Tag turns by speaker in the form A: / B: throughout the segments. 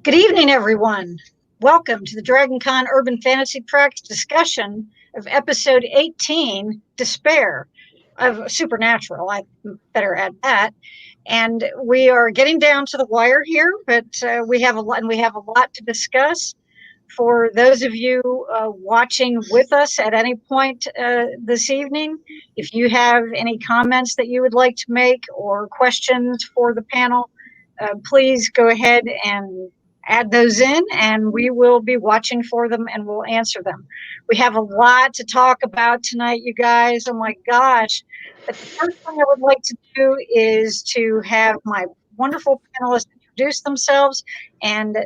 A: Good evening, everyone. Welcome to the DragonCon Urban Fantasy Tracks discussion of episode 18, Despair of Supernatural. I better add that. And we are getting down to the wire here, but we have a lot to discuss. For those of you watching with us at any point this evening, if you have any comments that you would like to make or questions for the panel, please go ahead and add those in, and we will be watching for them and we'll answer them. We have a lot to talk about tonight, you guys. Oh my gosh. But the first thing I would like to do is to have my wonderful panelists introduce themselves, and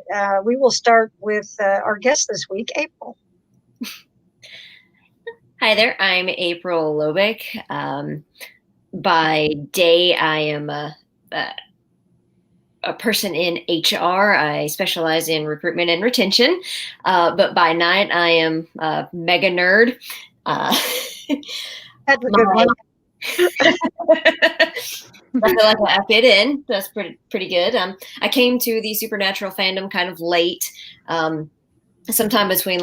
A: we will start with our guest this week, April.
B: Hi there, I'm April Lobick. By day, I am a person in HR. I specialize in recruitment and retention, but by night I am a mega nerd.
A: That's a good one.
B: I feel like I fit in. That's pretty good. I came to the Supernatural fandom kind of late, sometime between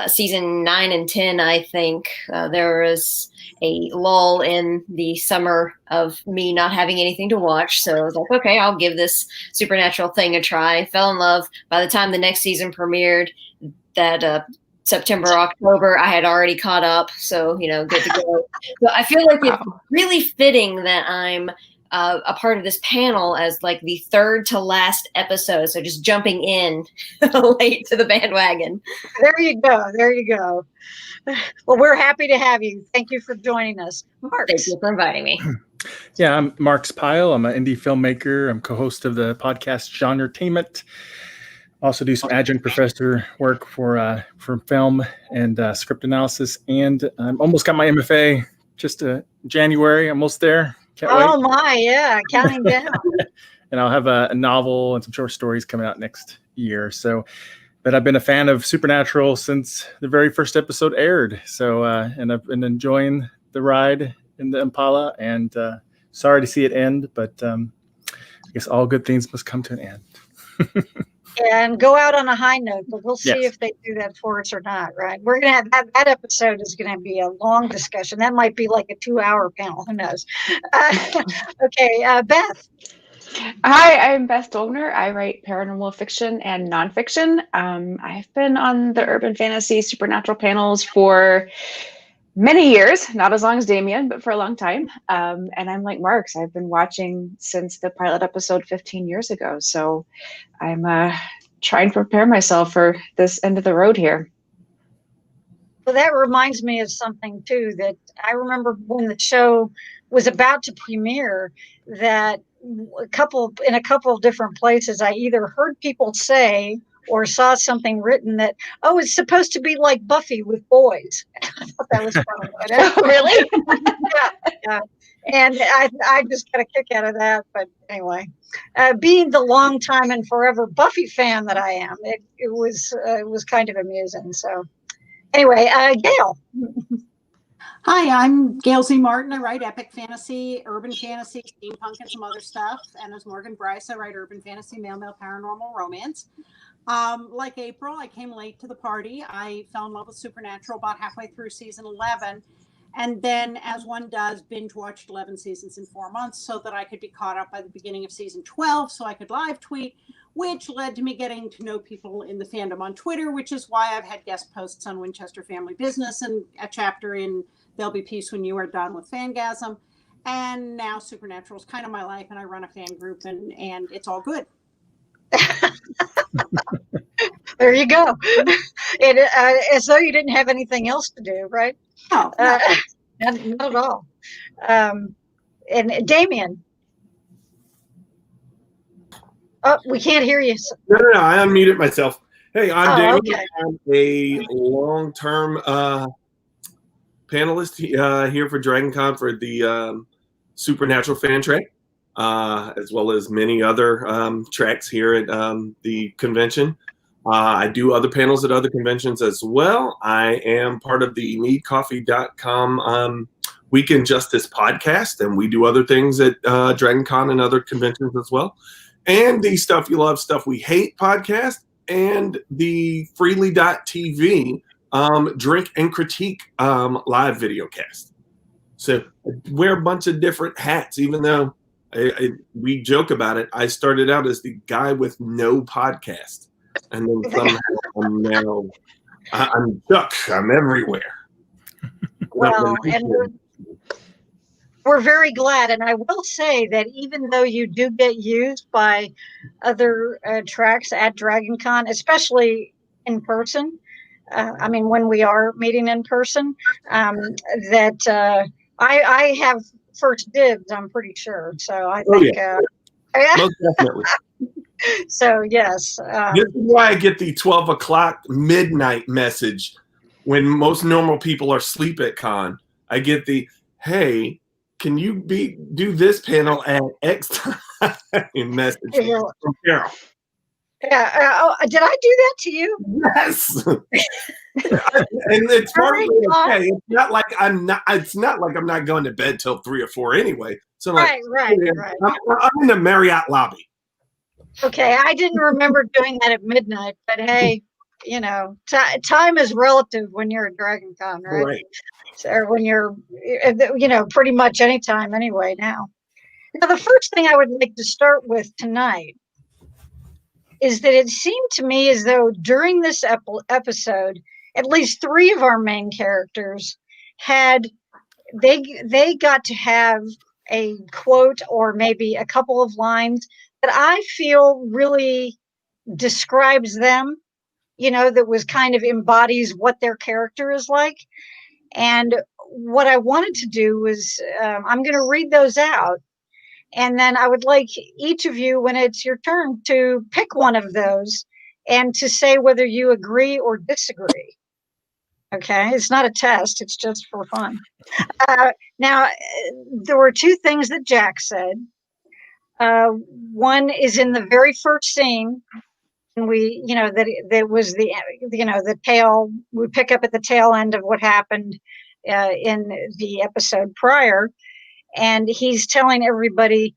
B: season 9 and 10, I think. There was a lull in the summer of me not having anything to watch. So I was like, okay, I'll give this Supernatural thing a try. Fell in love. By the time the next season premiered, that September, October, I had already caught up. So, good to go. So I feel like it's really fitting that I'm a part of this panel as the third to last episode. So just jumping in late to the bandwagon.
A: There you go. Well, we're happy to have you. Thank you for joining us. Marks.
B: Thank you for inviting me.
C: Yeah, I'm Marks Pyle. I'm an indie filmmaker. I'm co-host of the podcast Genretainment. Also do some adjunct professor work for film and script analysis. And I'm almost got my MFA, just January, almost there. Can't wait.
A: Oh my, yeah, counting down.
C: And I'll have a novel and some short stories coming out next year. So, but I've been a fan of Supernatural since the very first episode aired. So, and I've been enjoying the ride in the Impala, and sorry to see it end, but I guess all good things must come to an end.
A: And go out on a high note, but we'll see if they do that for us or not, right? We're going to have that episode is going to be a long discussion. That might be like a 2-hour panel. Who knows? Okay, Beth.
D: Hi, I'm Beth Dolner. I write paranormal fiction and nonfiction. I've been on the Urban Fantasy Supernatural panels for many years, not as long as Damien, but for a long time. And I'm like Marks. I've been watching since the pilot episode 15 years ago. So I'm trying to prepare myself for this end of the road here.
A: Well, that reminds me of something, too, that I remember when the show was about to premiere, that in a couple of different places, I either heard people say or saw something written that, it's supposed to be like Buffy with boys. I thought that was funny.
D: Really?
A: Yeah. And I just got a kick out of that. But anyway, being the long time and forever Buffy fan that I am, it was kind of amusing. So anyway, Gail.
E: Hi, I'm Gail Z. Martin. I write epic fantasy, urban fantasy, steampunk, and some other stuff. And as Morgan Bryce, I write urban fantasy, male paranormal romance. Like April, I came late to the party. I fell in love with Supernatural about halfway through season 11. And then, as one does, binge watched 11 seasons in 4 months so that I could be caught up by the beginning of season 12 so I could live tweet, which led to me getting to know people in the fandom on Twitter, which is why I've had guest posts on Winchester Family Business and a chapter in There'll Be Peace When You Are Done with Fangasm. And now Supernatural is kind of my life, and I run a fan group, and it's all good.
A: There you go. As though you didn't have anything else to do, right?
E: No,
A: not at all. And Damien. Oh, we can't hear you.
F: No, I unmuted myself. Hey, I'm Damien.
A: Okay.
F: I'm a long-term panelist here for DragonCon for the Supernatural fan track, as well as many other tracks here at the convention. I do other panels at other conventions as well. I am part of the needcoffee.com Weekend Justice podcast, and we do other things at Dragon Con and other conventions as well. And the Stuff You Love, Stuff We Hate podcast, and the Freely.tv Drink and Critique live video cast. So I wear a bunch of different hats, even though we joke about it. I started out as the guy with no podcast. And then somehow I'm Chuck. I'm everywhere.
A: Well, and we're very glad. And I will say that even though you do get used by other tracks at Dragon Con, especially in person, I mean, when we are meeting in person, that I have first dibs, I'm pretty sure. So I think,
F: most definitely.
A: So yes.
F: This is why I get the 12 o'clock midnight message when most normal people are asleep at con. I get the, hey, can you do this panel at X time message from Carol.
A: Yeah. Did I do that to you?
F: Yes. And it's partly okay. It's not like I'm not going to bed till 3 or 4 anyway. So like,
A: right.
F: I'm in the Marriott lobby.
A: Okay, I didn't remember doing that at midnight, but hey, you know, time is relative when you're at Dragon Con, right?
F: Right.
A: So, or when you're, you know, pretty much any time anyway now. Now, the first thing I would like to start with tonight is that it seemed to me as though during this episode, at least 3 of our main characters they got to have a quote or maybe a couple of lines that I feel really describes them, you know, that was kind of embodies what their character is like. And what I wanted to do was I'm going to read those out. And then I would like each of you, when it's your turn, to pick one of those and to say whether you agree or disagree. Okay, it's not a test, it's just for fun. Now, there were 2 things that Jack said. One is in the very first scene, and we, you know, that was the, you know, the tail, we pick up at the tail end of what happened in the episode prior. And he's telling everybody,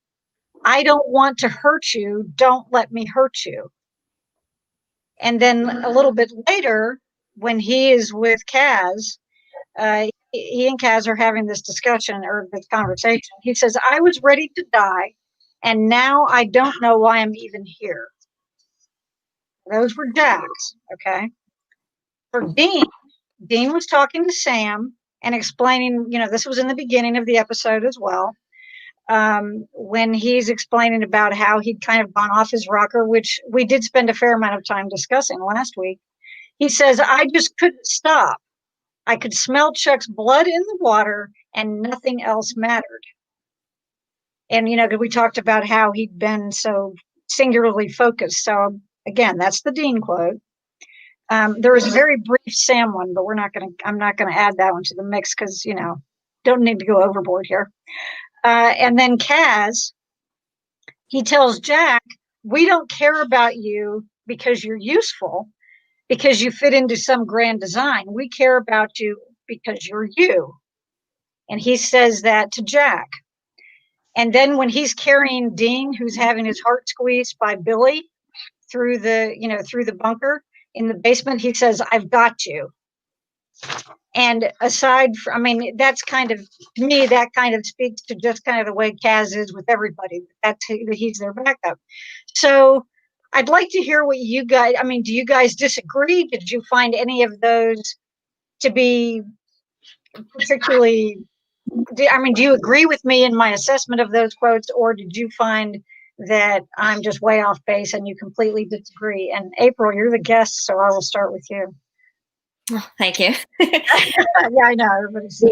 A: I don't want to hurt you. Don't let me hurt you. And then a little bit later, when he is with Kaz, he and Kaz are having this discussion or this conversation. He says, I was ready to die, and now I don't know why I'm even here. Those were Jack's, okay? For Dean was talking to Sam and explaining, you know, this was in the beginning of the episode as well, when he's explaining about how he'd kind of gone off his rocker, which we did spend a fair amount of time discussing last week. He says, I just couldn't stop. I could smell Chuck's blood in the water and nothing else mattered. And, you know, we talked about how he'd been so singularly focused. So again, that's the Dean quote. There was a very brief Sam one, but I'm not going to add that one to the mix because, you know, don't need to go overboard here. And then Kaz, he tells Jack, we don't care about you because you're useful, because you fit into some grand design. We care about you because you're you. And he says that to Jack. And then when he's carrying Dean, who's having his heart squeezed by Billy through the bunker in the basement, he says, I've got you. And aside from, I mean, that's kind of, to me, that kind of speaks to just kind of the way Kaz is with everybody. He's their backup. So I'd like to hear what you guys, I mean, do you guys disagree? Did you find any of those to be particularly, do you agree with me in my assessment of those quotes, or did you find that I'm just way off base and you completely disagree? And April, you're the guest, so I will start with you.
B: Oh, thank you.
A: Yeah, I know. Everybody's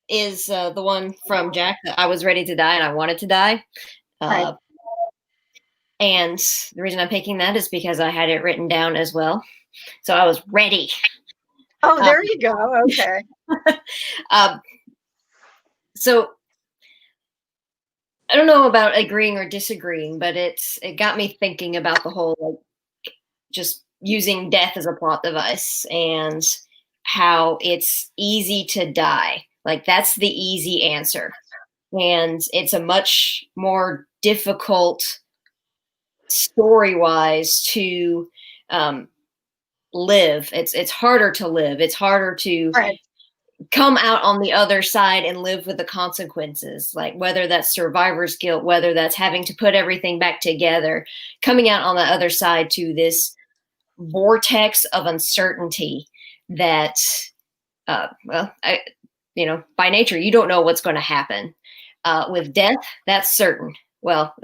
B: is the one from Jack that I was ready to die and I wanted to die.
A: Right.
B: And the reason I'm picking that is because I had it written down as well. So I was ready.
A: Oh, there you go. Okay.
B: So I don't know about agreeing or disagreeing, but it got me thinking about the whole, like, just using death as a plot device. And how it's easy to die. Like that's the easy answer. And it's a much more difficult story-wise to live. It's harder to live. It's harder to
A: Right.
B: come out on the other side and live with the consequences, like whether that's survivor's guilt, whether that's having to put everything back together, coming out on the other side to this vortex of uncertainty that, by nature, you don't know what's going to happen. With death, that's certain. Well,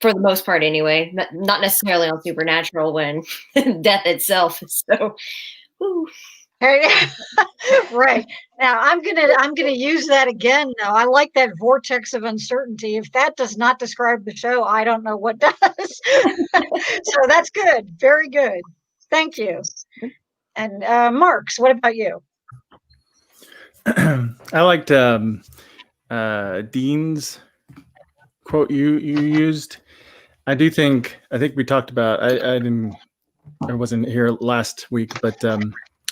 B: for the most part, anyway, not necessarily on Supernatural when death itself is so. Whew.
A: Right. Now I'm gonna use that again now. I like that vortex of uncertainty. If that does not describe the show, I don't know what does. So that's good. Very good. Thank you. And Marks, what about you?
C: I liked Dean's quote you used. I think we talked about. I wasn't here last week, but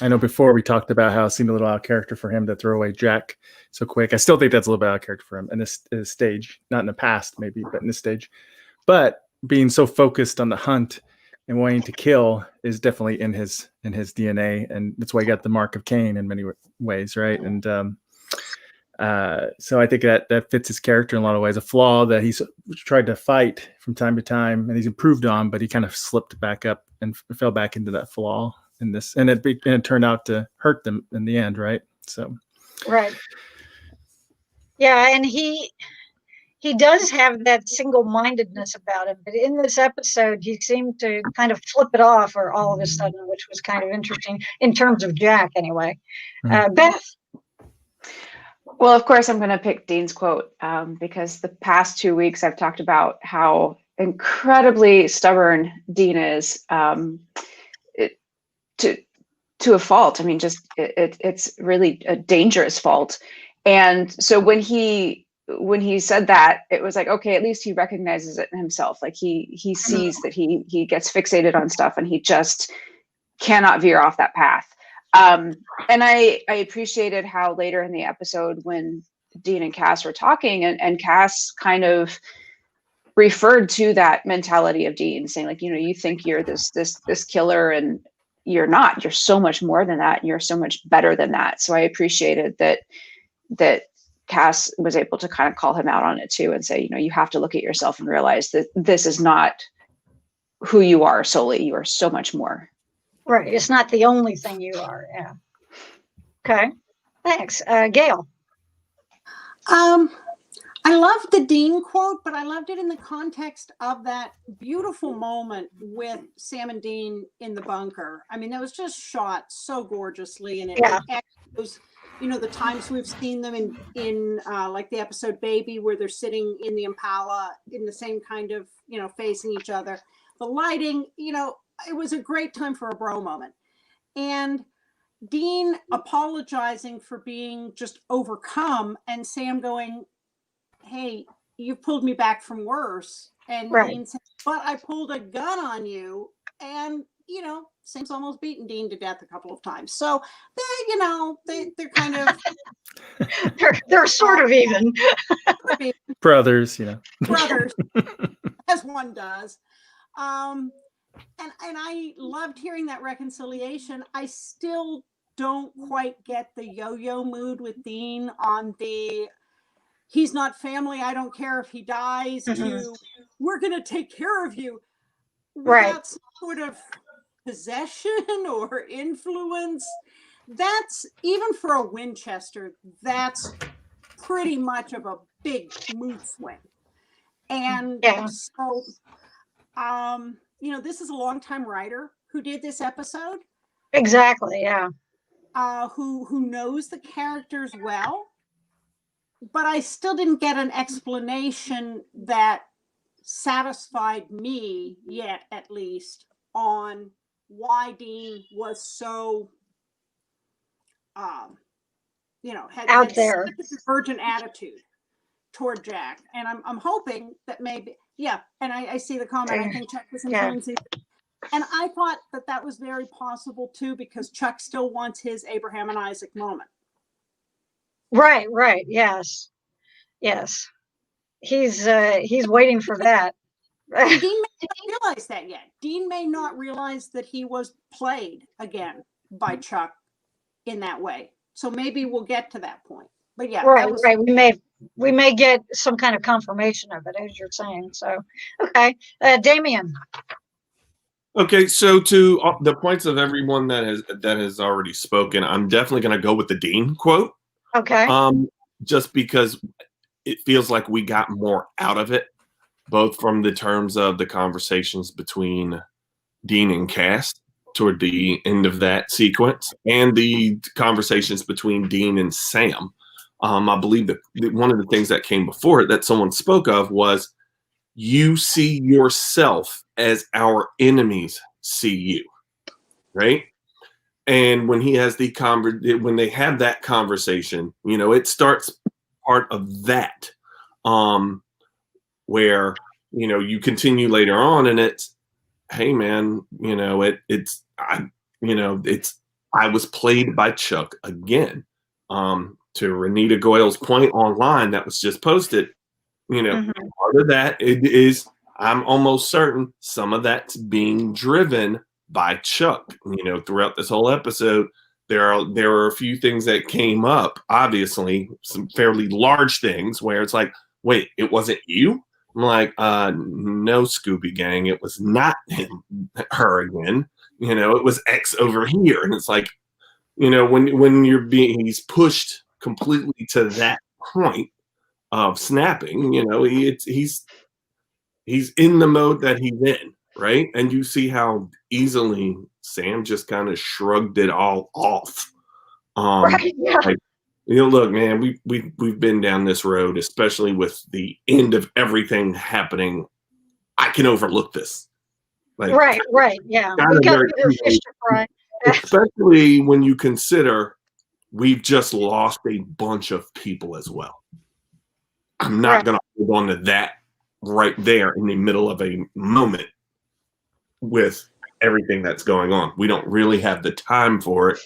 C: I know before we talked about how it seemed a little out of character for him to throw away Jack so quick. I still think that's a little bit out of character for him in this stage, not in the past maybe, but in this stage. But being so focused on the hunt and wanting to kill is definitely in his DNA, and that's why he got the mark of Cain in many ways, right? And so I think that fits his character in a lot of ways. A flaw that he's tried to fight from time to time, and he's improved on, but he kind of slipped back up and fell back into that flaw in this, and it turned out to hurt them in the end, right? So,
A: right, yeah, and he does have that single-mindedness about him, but in this episode, he seemed to kind of flip it off, or all of a sudden, which was kind of interesting in terms of Jack, anyway. Beth.
D: Well, of course, I'm going to pick Dean's quote because the past 2 weeks I've talked about how incredibly stubborn Dean is to a fault. I mean, just it's really a dangerous fault. And so when he said that, it was like, okay, at least he recognizes it in himself. Like he sees that he gets fixated on stuff and he just cannot veer off that path. And I appreciated how later in the episode when Dean and Cass were talking and Cass kind of referred to that mentality of Dean, saying like, you think you're this killer and you're not. You're so much more than that. You're so much better than that. So I appreciated that Cass was able to kind of call him out on it too and say, you have to look at yourself and realize that this is not who you are solely. You are so much more.
A: Right. It's not the only thing you are. Yeah. Okay. Thanks. Gail.
E: I loved the Dean quote, but I loved it in the context of that beautiful moment with Sam and Dean in the bunker. I mean, that was just shot so gorgeously, and it echoes, the times we've seen them in like the episode Baby, where they're sitting in the Impala in the same kind of, facing each other. The lighting, it was a great time for a bro moment. And Dean apologizing for being just overcome, and Sam going, hey, you pulled me back from worse. And Dean said, but I pulled a gun on you. And, Sam's almost beaten Dean to death a couple of times. So they're kind of
A: they're sort of even.
C: Brothers,
E: Brothers, as one does. And I loved hearing that reconciliation. I still don't quite get the yo-yo mood with Dean on the he's not family, I don't care if he dies, to we're going to take care of you. Without some sort of possession or influence. That's, even for a Winchester, that's pretty much of a big mood swing. And so, this is a longtime writer who did this episode.
A: Exactly, yeah.
E: Who knows the characters well. But I still didn't get an explanation that satisfied me yet, at least, on why Dean was so, had such a divergent attitude toward Jack. And I'm hoping that maybe, and I see the comment. I think Chuck was in And I thought that that was very possible too, because Chuck still wants his Abraham and Isaac moment.
A: Right, right. Yes. Yes. He's waiting for that.
E: Dean may not realize that yet. Dean may not realize that he was played again by Chuck in that way. So maybe we'll get to that point. But yeah,
A: Right,
E: that was,
A: right. We may get some kind of confirmation of it, as you're saying. So, okay, Damien.
F: Okay, so to the points of everyone that has already spoken, I'm definitely going to go with the Dean quote.
A: Okay.
F: Just because it feels like we got more out of it, both from the terms of the conversations between Dean and Cass toward the end of that sequence, and the conversations between Dean and Sam. I believe that one of the things that came before it that someone spoke of was, you see yourself as our enemies see you, right? And when he has when they have that conversation, it starts part of that, where you continue later on, and it's, hey man, I was played by Chuck again. To Renita Goyle's point online that was just posted, part of that is, I'm almost certain some of that's being driven by Chuck. Throughout this whole episode, there are a few things that came up, obviously some fairly large things, where it's like, wait, it wasn't you? I'm like, no, Scooby Gang, it was not her again. It was X over here. And it's like, when he's pushed completely to that point of snapping, he's in the mode that he's in, right? And you see how easily Sam just kind of shrugged it all off.
A: Right. Yeah.
F: Like, look, man, we've been down this road, especially with the end of everything happening. I can overlook this. Like,
A: right. Yeah. We got bigger fish to fry.
F: Especially when you consider we've just lost a bunch of people as well. I'm not going to hold on to that right there in the middle of a moment with everything that's going on. We don't really have the time for it.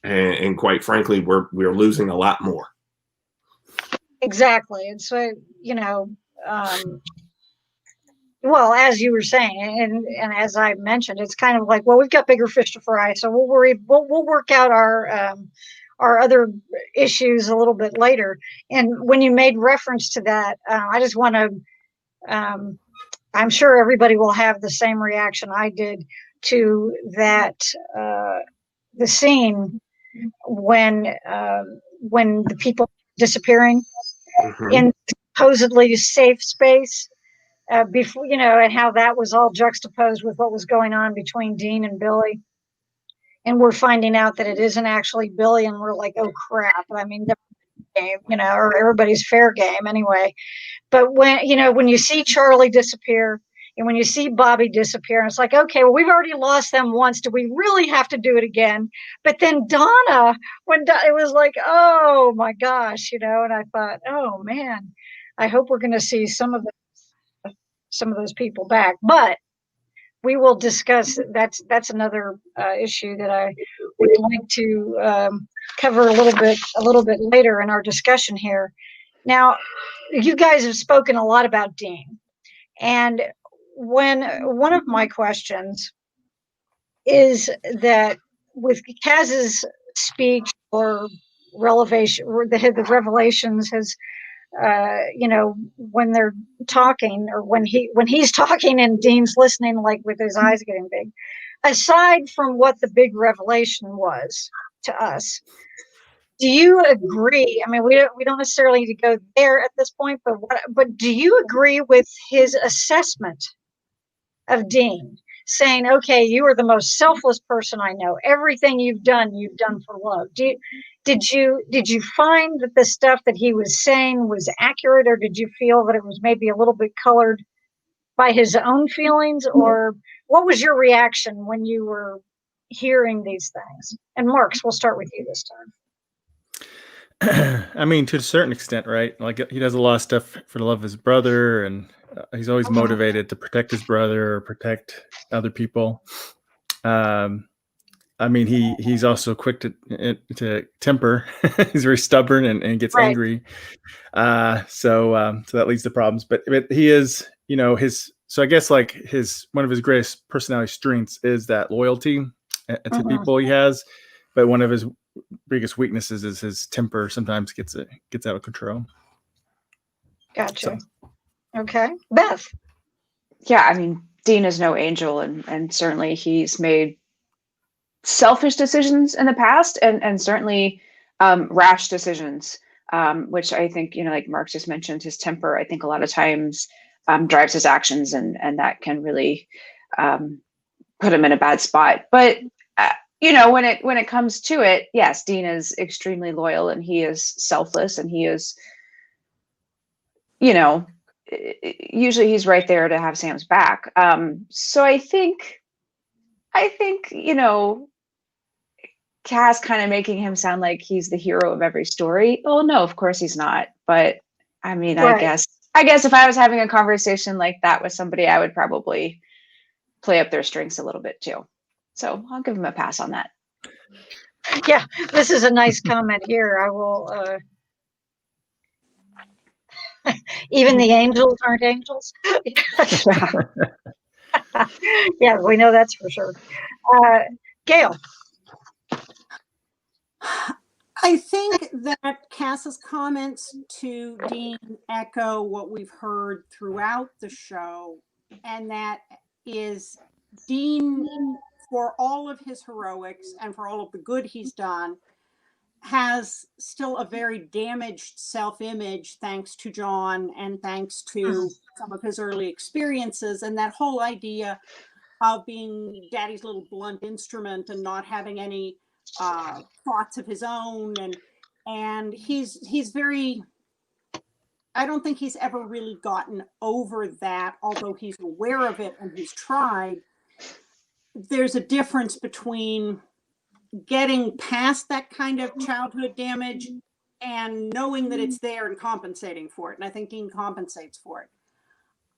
F: And quite frankly, we're losing a lot more.
A: Exactly. And so, well, as you were saying, and as I mentioned, it's kind of like, well, we've got bigger fish to fry, so we'll work out our other issues a little bit later. And when you made reference to that, I just want to, I'm sure everybody will have the same reaction I did to that, the scene when the people disappearing in supposedly safe space. Before, and how that was all juxtaposed with what was going on between Dean and Billy. And we're finding out that it isn't actually Billy, and we're like, oh crap. I mean, game, or everybody's fair game anyway. But when you see Charlie disappear, and when you see Bobby disappear, and it's like, okay, well, we've already lost them once. Do we really have to do it again? But then Donna, it was like, oh my gosh, and I thought, oh man, I hope we're going to see some of those people back, but we will discuss. That's another issue that I would like to cover a little bit later in our discussion here. Now, you guys have spoken a lot about Dean, and one of my questions is that with Kaz's speech or revelation, or the revelations, has when they're talking, or when he's talking and Dean's listening, like with his eyes getting big, aside from what the big revelation was to us, do you agree? I mean, we don't necessarily need to go there at this point, but do you agree with his assessment of Dean, saying, okay, you are the most selfless person I know. Everything you've done for love. Did you find that the stuff that he was saying was accurate, or did you feel that it was maybe a little bit colored by his own feelings? Or what was your reaction when you were hearing these things? And Marks, we'll start with you this time.
C: I mean, to a certain extent, right? Like, he does a lot of stuff for the love of his brother, and He's always motivated to protect his brother or protect other people. I mean, he's also quick to temper. He's very stubborn and gets
A: Right.
C: angry. So that leads to problems. But he is, so I guess like one of his greatest personality strengths is that loyalty to people he has. But one of his biggest weaknesses is his temper. Sometimes gets out of control.
A: Gotcha. Okay, Beth.
D: Yeah, I mean, Dean is no angel, and certainly he's made selfish decisions in the past, and certainly rash decisions, which I think, like Mark just mentioned, his temper, I think a lot of times drives his actions, and that can really put him in a bad spot. But when it comes to it, yes, Dean is extremely loyal, and he is selfless, and he is, usually he's right there to have Sam's back. So I think, Cass kind of making him sound like he's the hero of every story. Oh no, of course he's not. But I mean, right. I guess if I was having a conversation like that with somebody, I would probably play up their strengths a little bit too. So I'll give him a pass on that.
A: Yeah, this is a nice comment here. I will. Even the angels aren't angels. Yeah, we know that's for sure. Gail.
E: I think that Cass's comments to Dean echo what we've heard throughout the show, and that is Dean, for all of his heroics and for all of the good he's done, has still a very damaged self-image thanks to John and thanks to some of his early experiences, and that whole idea of being daddy's little blunt instrument and not having any thoughts of his own, and he's very, I don't think he's ever really gotten over that, although he's aware of it and he's tried. There's a difference between getting past that kind of childhood damage and knowing that it's there and compensating for it. And I think Dean compensates for it.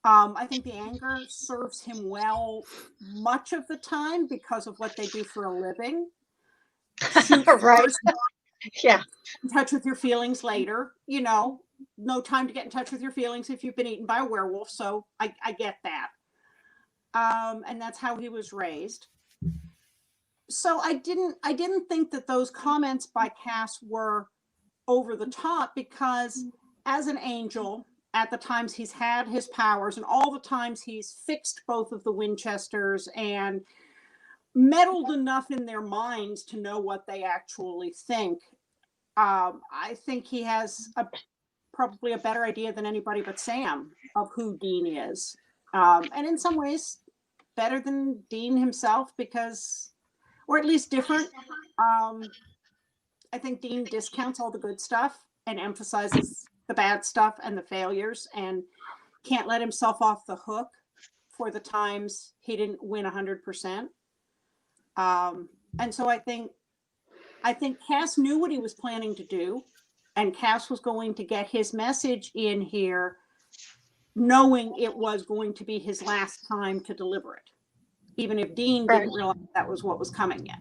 E: I think the anger serves him well much of the time because of what they do for a living.
A: Right.
E: First,
A: yeah.
E: in touch with your feelings later, no time to get in touch with your feelings if you've been eaten by a werewolf. So I get that. And that's how he was raised. So I didn't think that those comments by Cass were over the top, because as an angel, at the times he's had his powers and all the times he's fixed both of the Winchesters and meddled enough in their minds to know what they actually think. I think he has probably a better idea than anybody but Sam of who Dean is. And in some ways better than Dean himself, because, or at least different. I think Dean discounts all the good stuff and emphasizes the bad stuff and the failures, and can't let himself off the hook for the times he didn't win 100%. And so I think Cass knew what he was planning to do, and Cass was going to get his message in here knowing it was going to be his last time to deliver it, even if Dean didn't realize that was what was coming yet.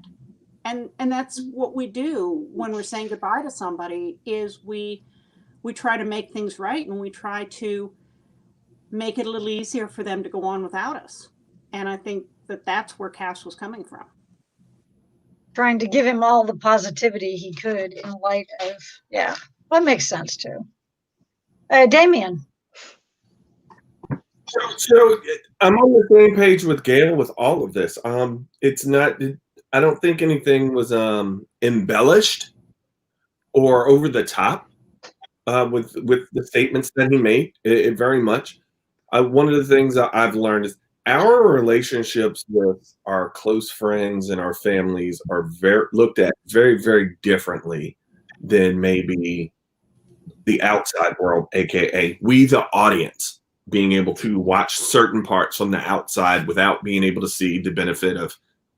E: And that's what we do when we're saying goodbye to somebody, is we try to make things right, and we try to make it a little easier for them to go on without us. And I think that that's where Cass was coming from.
A: Trying to give him all the positivity he could in light of, yeah, that makes sense too. Damien.
F: So I'm on the same page with Gail with all of this. It's not, I don't think anything was embellished or over the top with the statements that he made. It very much. One of the things that I've learned is our relationships with our close friends and our families are looked at very, very differently than maybe the outside world, aka we, the audience, being able to watch certain parts from the outside without being able to see the benefit of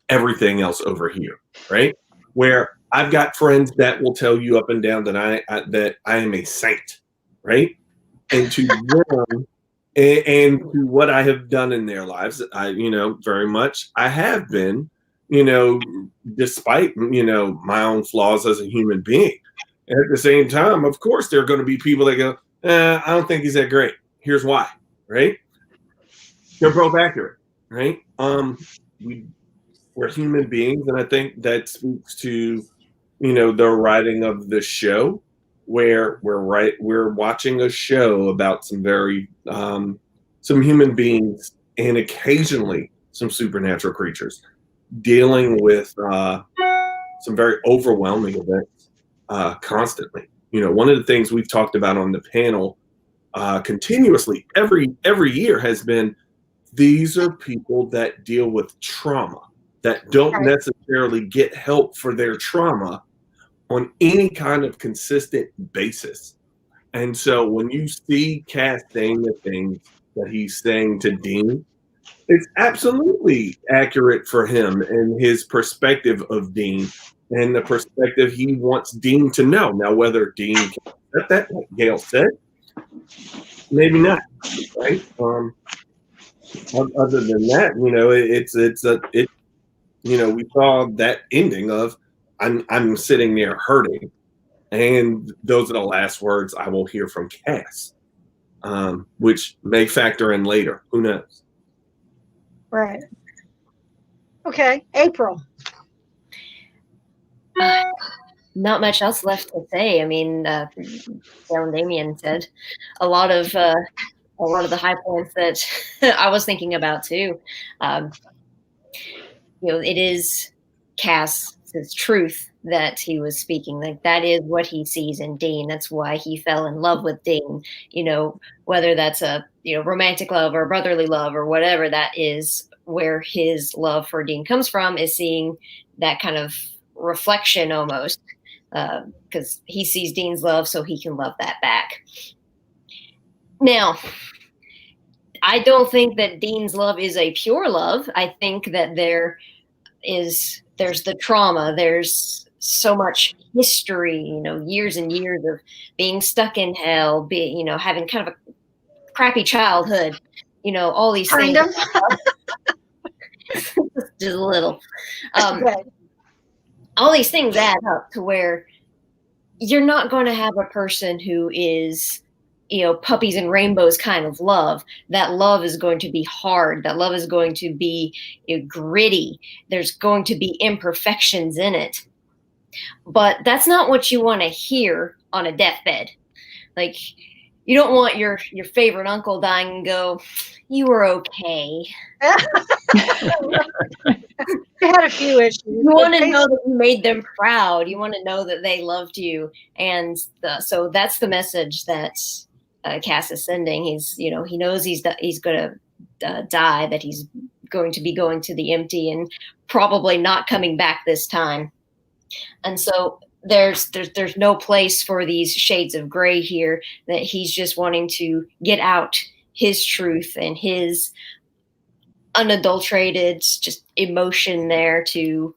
F: everything else over here, right? Where I've got friends that will tell you up and down that I am a saint, right? And to them, and to what I have done in their lives, I, very much I have been, despite, my own flaws as a human being. And at the same time, of course, there are going to be people that go, I don't think he's that great. Here's why, right? They're both accurate, right? We're human beings, and I think that speaks to, the writing of the show, where we're watching a show about some very some human beings and occasionally some supernatural creatures dealing with some very overwhelming events constantly. One of the things we've talked about on the panel continuously every year has been, these are people that deal with trauma, that don't necessarily get help for their trauma on any kind of consistent basis. And so when you see Cass saying the things that he's saying to Dean, it's absolutely accurate for him and his perspective of Dean and the perspective he wants Dean to know. Now, whether Dean can accept that, like Gail said, maybe not, right? Other than that, we saw that ending of, I'm sitting there hurting, and those are the last words I will hear from Cass, which may factor in later. Who knows?
A: Right. Okay, April.
B: Not much else left to say. I mean, Dale and Damien said a lot of the high points that I was thinking about too. It is Cass's truth that he was speaking. Like, that is what he sees in Dean. That's why he fell in love with Dean. Whether that's a romantic love or brotherly love or whatever, that is where his love for Dean comes from, is seeing that kind of reflection almost, because he sees Dean's love, so he can love that back. Now, I don't think that Dean's love is a pure love. I think that there's the trauma. There's so much history, years and years of being stuck in hell, having kind of a crappy childhood, all these things. Just a little. All these things add up to where you're not going to have a person who is, puppies and rainbows kind of love. That love is going to be hard. That love is going to be gritty. There's going to be imperfections in it. But that's not what you want to hear on a deathbed. Like, you don't want your favorite uncle dying and go, "You were okay."
A: You had a few issues.
B: You want to know that you made them proud. You want to know that they loved you. And so that's the message that Cass is sending. He's, he knows he's going to die, that he's going to be going to the empty and probably not coming back this time. And so there's no place for these shades of gray here, that he's just wanting to get out his truth and his unadulterated just emotion there, to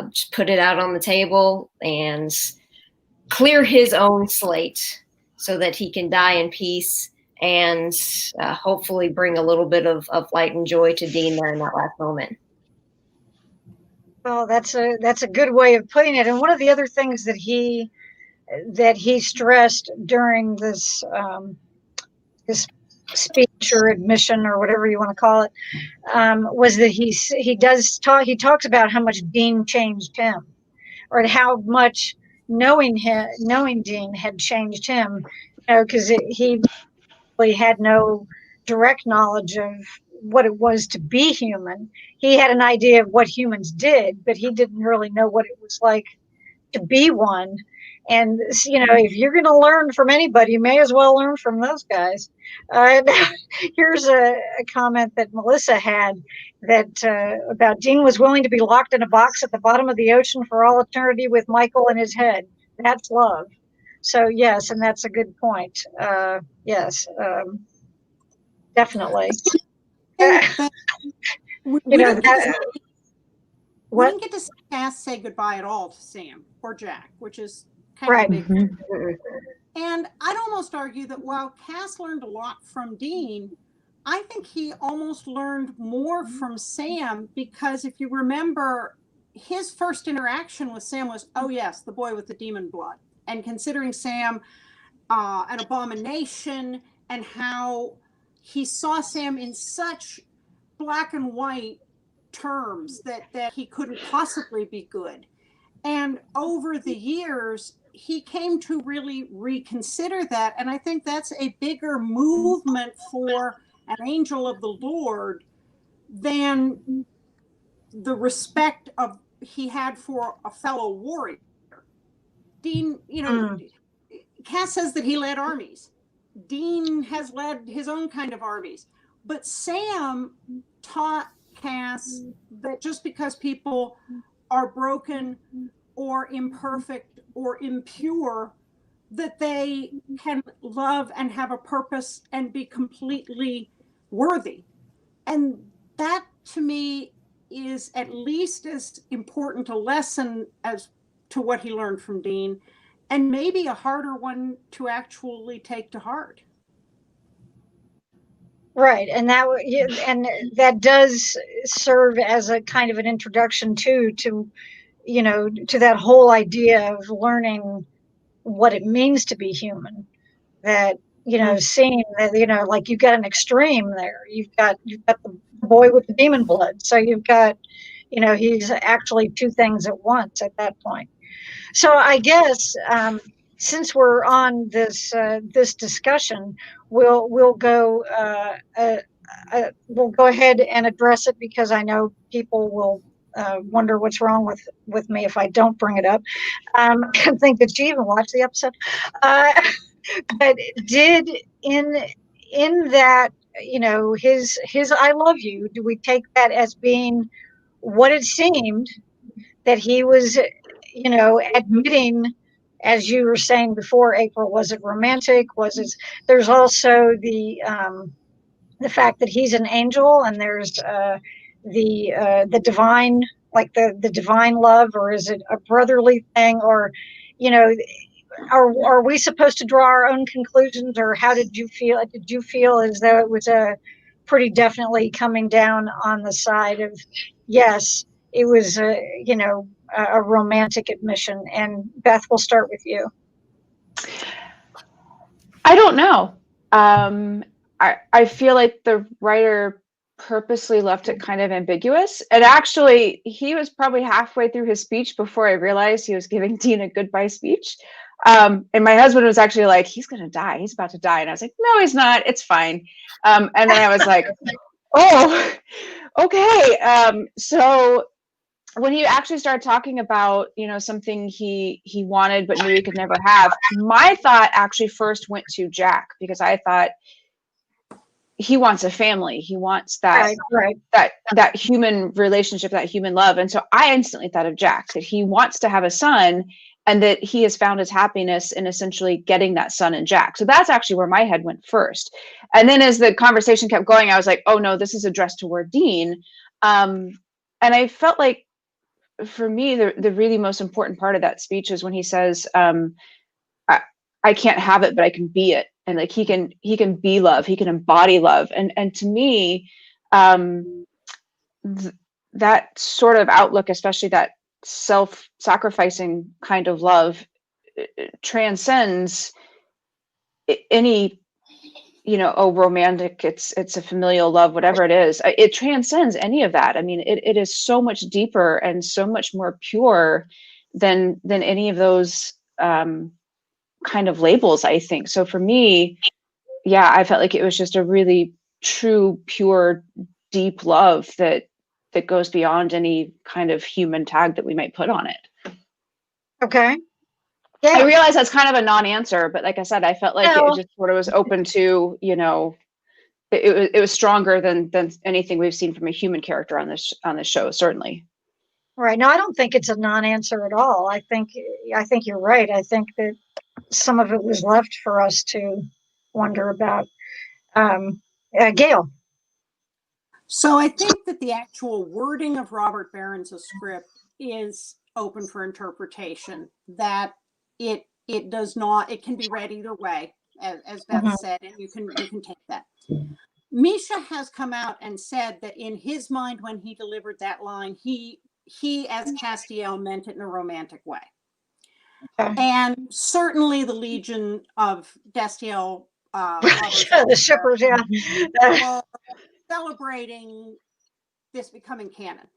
B: just put it out on the table and clear his own slate so that he can die in peace and hopefully bring a little bit of light and joy to Dean there in that last moment.
A: Well, that's a good way of putting it. And one of the other things that he stressed during this speech or admission or whatever you want to call it, was that he talks about how much Dean changed him, or how much knowing Dean had changed him, because he really had no direct knowledge of what it was to be human. He had an idea of what humans did, but he didn't really know what it was like to be one. And, if you're going to learn from anybody, you may as well learn from those guys. Here's a comment that Melissa had, that about Dean was willing to be locked in a box at the bottom of the ocean for all eternity with Michael in his head. That's love. So, yes, and that's a good point. Yes, definitely.
E: We didn't get to see Cass say goodbye at all to Sam or Jack, which is kind of big. And I'd almost argue that while Cass learned a lot from Dean, I think he almost learned more from Sam, because if you remember, his first interaction with Sam was, oh yes, the boy with the demon blood. And considering Sam an abomination, and how he saw Sam in such black and white terms that he couldn't possibly be good. And over the years, he came to really reconsider that. And I think that's a bigger movement for an angel of the Lord than the respect of he had for a fellow warrior. Dean, Cass says that he led armies. Dean has led his own kind of armies. But Sam taught Cass that just because people are broken or imperfect or impure, that they can love and have a purpose and be completely worthy. And that, to me, is at least as important a lesson as to what he learned from Dean, and maybe a harder one to actually take to heart.
A: Right, and that does serve as a kind of an introduction to to that whole idea of learning what it means to be human. That seeing that like you've got an extreme there. You've got the boy with the demon blood, so you've got he's actually two things at once at that point. So I guess since we're on this discussion, we'll go ahead and address it, because I know people will wonder what's wrong with me if I don't bring it up. I think that she even watched the episode. But did in that his "I love you," do we take that as being what it seemed that he was admitting, as you were saying before, April? Was it romantic? Was it? There's also the fact that he's an angel, and there's the divine, like the divine love, or is it a brotherly thing, or are we supposed to draw our own conclusions, or how did you feel? Did you feel as though it was a pretty definitely coming down on the side of yes, it was a romantic admission? And Beth, we'll start with you.
D: I don't know. I feel like the writer purposely left it kind of ambiguous. And actually, he was probably halfway through his speech before I realized he was giving Dean a goodbye speech. And my husband was actually like, he's going to die. He's about to die. And I was like, no, he's not. It's fine. And then I was like, oh, okay. So when he actually started talking about, something he wanted but knew he could never have, my thought actually first went to Jack, because I thought he wants a family. He wants that,
A: right.
D: that human relationship, that human love. And so I instantly thought of Jack, that he wants to have a son, and that he has found his happiness in essentially getting that son in Jack. So that's actually where my head went first. And then as the conversation kept going, I was like, oh no, this is addressed toward Dean. And I felt like, for me, the really most important part of that speech is when he says, I can't have it, but I can be it. And like, he can be love, he can embody love. And to me, that sort of outlook, especially that self-sacrificing kind of love, transcends any, romantic, it's a familial love, whatever it is. It transcends any of that. I mean, it is so much deeper and so much more pure than any of those kind of labels, I think. So for me, yeah, I felt like it was just a really true, pure, deep love that goes beyond any kind of human tag that we might put on it.
A: Okay. Yeah.
D: I realize that's kind of a non-answer, but like I said, I felt like it just sort of was open to, it was stronger than anything we've seen from a human character on this show, certainly.
A: Right. No, I don't think it's a non-answer at all. I think you're right. I think that some of it was left for us to wonder about. Gail.
E: So I think that the actual wording of Robert Barron's script is open for interpretation, that it does not, it can be read either way, as Beth said, and you can take that. Misha has come out and said that in his mind, when he delivered that line, he as Castiel meant it in a romantic way.
A: Okay.
E: And certainly the Legion of Destiel
A: The shippers, yeah.
E: were celebrating this becoming canon.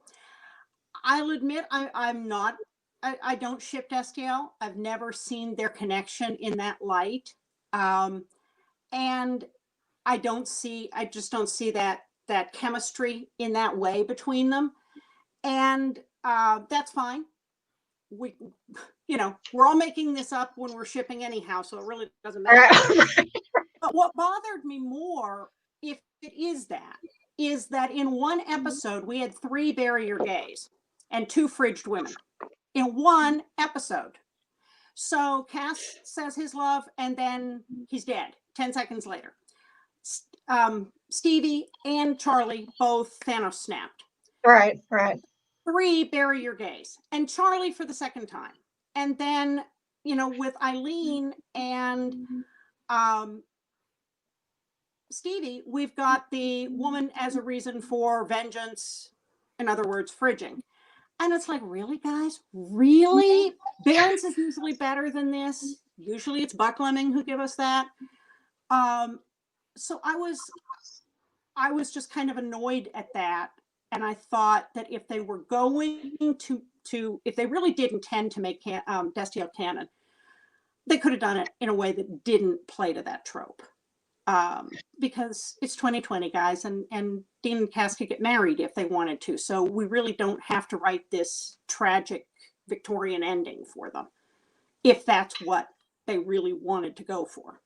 E: I'll admit I'm not. I don't ship Destiel. I've never seen their connection in that light, and I just don't see that chemistry in that way between them, and that's fine. We're all making this up when we're shipping anyhow, so it really doesn't matter. But what bothered me more, if it is that in one episode we had 3 barrier gays and 2 fridged women in one episode. So Cass says his love, and then he's dead 10 seconds later. Stevie and Charlie both Thanos snapped.
A: Right.
E: 3 barrier gays, and Charlie for the second time. And then, with Eileen and Stevie, we've got the woman as a reason for vengeance, in other words, fridging. And it's like, really, guys? Really? Barons is usually better than this. Usually it's Buckleming who give us that. So I was just kind of annoyed at that. And I thought that if they were going to if they really did intend to make Destiel canon, they could have done it in a way that didn't play to that trope. Because it's 2020, guys, and Dean and Cass could get married if they wanted to. So we really don't have to write this tragic Victorian ending for them, if that's what they really wanted to go for.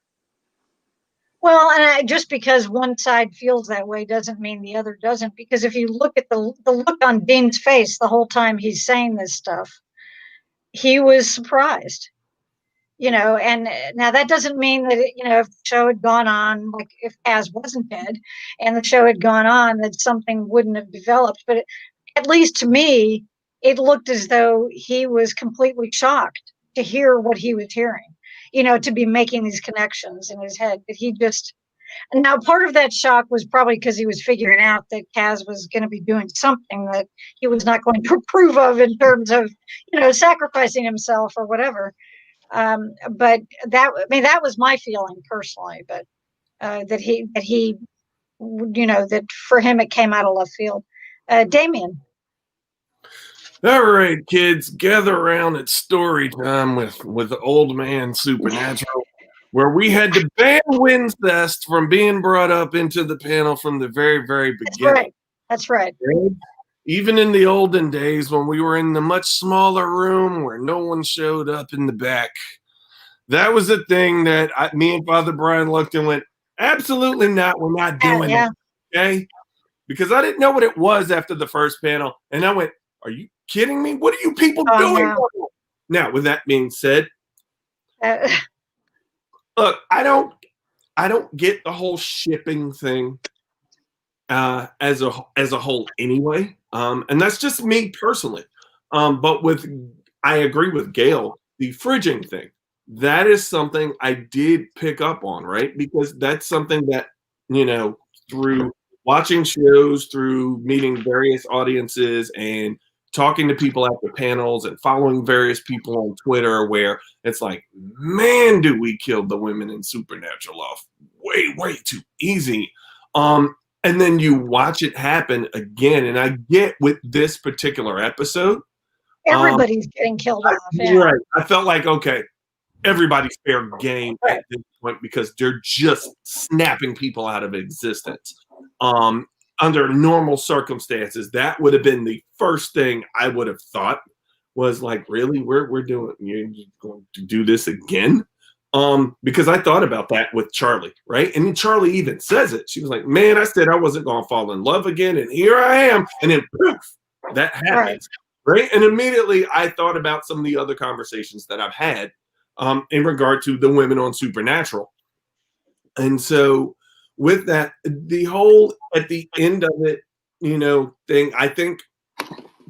A: Well, and just because one side feels that way doesn't mean the other doesn't. Because if you look at the look on Dean's face the whole time he's saying this stuff, he was surprised. And now that doesn't mean that, if the show had gone on, like if Kaz wasn't dead and the show had gone on, that something wouldn't have developed. But at least to me, it looked as though he was completely shocked to hear what he was hearing, to be making these connections in his head. That he just, now part of that shock was probably because he was figuring out that Kaz was going to be doing something that he was not going to approve of in terms of, sacrificing himself or whatever. But that was my feeling personally, but that he that for him it came out of left field. Damien.
F: All right, kids, gather around at story time with old man Supernatural, where we had to ban Wincest from being brought up into the panel from the very, very beginning.
A: That's right.
F: Even in the olden days when we were in the much smaller room where no one showed up in the back, that was a thing that me and Father Brian looked and went, absolutely not. We're not doing it. Okay? Because I didn't know what it was after the first panel. And I went, are you kidding me? What are you people doing? No. Now, with that being said, look, I don't get the whole shipping thing as a whole anyway. And that's just me personally. But I agree with Gail, the fridging thing. That is something I did pick up on, right? Because that's something that, through watching shows, through meeting various audiences and talking to people at the panels and following various people on Twitter, where it's like, man, do we kill the women in Supernatural off way, way too easy. And then you watch it happen again. And I get with this particular episode,
A: everybody's getting killed off. Yeah.
F: Right. I felt like, okay, everybody's fair game at this point because they're just snapping people out of existence. Under normal circumstances, that would have been the first thing I would have thought was like, really, you're going to do this again? Because I thought about that with Charlie, right? And Charlie even says it. She was like, man, I said I wasn't going to fall in love again. And here I am. And then poof, that happens, right? And immediately I thought about some of the other conversations that I've had in regard to the women on Supernatural. And so with that, the whole at the end of it, thing, I think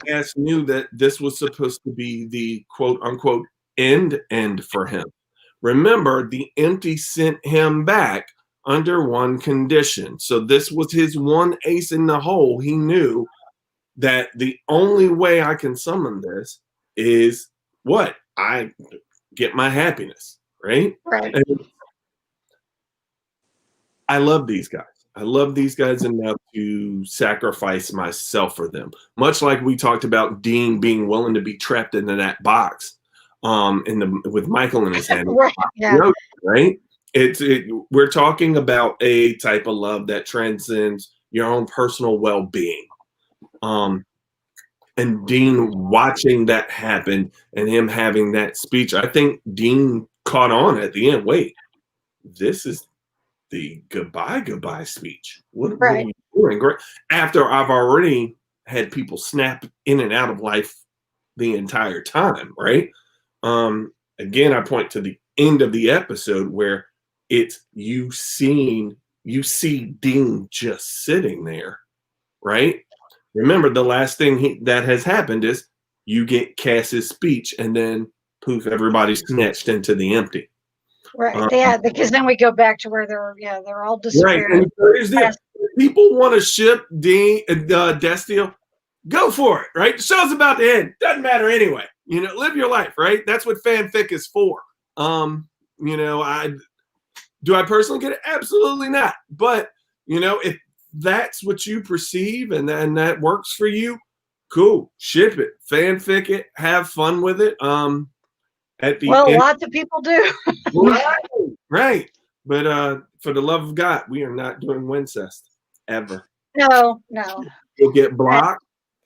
F: Cass knew that this was supposed to be the quote unquote end for him. Remember, the empty sent him back under one condition. So this was his one ace in the hole. He knew that the only way I can summon this is what? I get my happiness, right?
A: Right.
F: And I love these guys. I love these guys enough to sacrifice myself for them. Much like we talked about Dean being willing to be trapped into that box with Michael in his hand.
A: Right. Yeah.
F: Right? We're talking about a type of love that transcends your own personal well-being. And Dean watching that happen and him having that speech, I think Dean caught on at the end. Wait, this is the goodbye speech. What are you doing? Great. After I've already had people snap in and out of life the entire time, right? Again, I point to the end of the episode where it's you see Dean just sitting there, right? Remember, the last thing that has happened is you get Cass's speech, and then poof, everybody's snatched into the empty.
A: Right. Yeah, because then we go back to where they're all disappeared.
F: Right. And here's the people want to ship Dean Destiel. Go for it, right? The show's about to end. Doesn't matter anyway. Live your life, right? That's what fanfic is for. Do I personally get it? Absolutely not. But if that's what you perceive and that works for you, cool. Ship it, fanfic it, have fun with it. At the end,
A: lots of people do.
F: right. But for the love of God, we are not doing Wincest ever.
A: No.
F: You'll get blocked.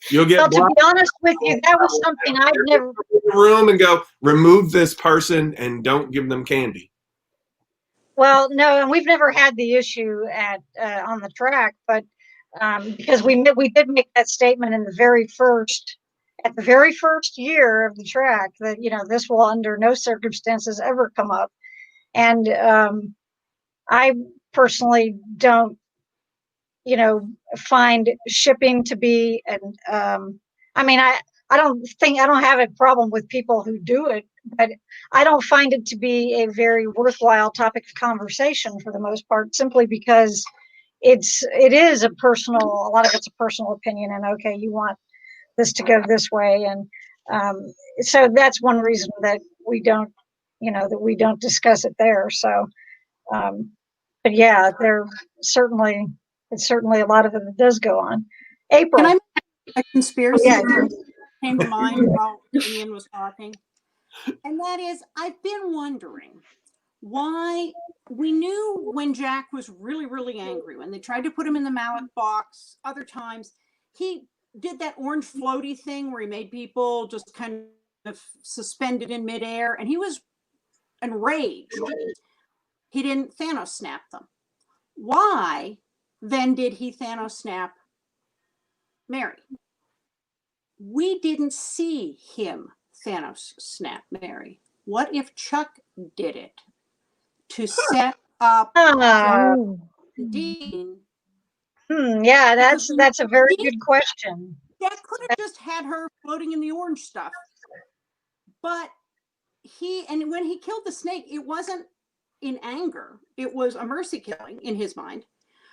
F: You'll get blocked.
A: To be honest with you, that was something I've never
F: in the room and go remove this person and don't give them candy.
A: Well, no, and we've never had the issue on the track, but because we did make that statement in the very first year of the track that this will under no circumstances ever come up, and I personally don't find shipping to be I don't have a problem with people who do it, but I don't find it to be a very worthwhile topic of conversation for the most part, simply because it is a lot of it's a personal opinion, and okay, you want this to go this way, and so that's one reason that we don't discuss it there. So but yeah, it's certainly a lot of it that does go on. April.
E: Can I a conspiracy
A: Yeah.
E: came to mind while Ian was talking? And that is, I've been wondering why we knew when Jack was really, really angry, when they tried to put him in the mallet box, other times he did that orange floaty thing where he made people just kind of suspended in midair, and he was enraged. He didn't Thanos snap them. Why then did he Thanos snap Mary? We didn't see him Thanos snap Mary. What if Chuck did it to set up Dean?
A: Yeah, that's a very good question.
E: Jack could have just had her floating in the orange stuff. But when he killed the snake, it wasn't in anger. It was a mercy killing in his mind.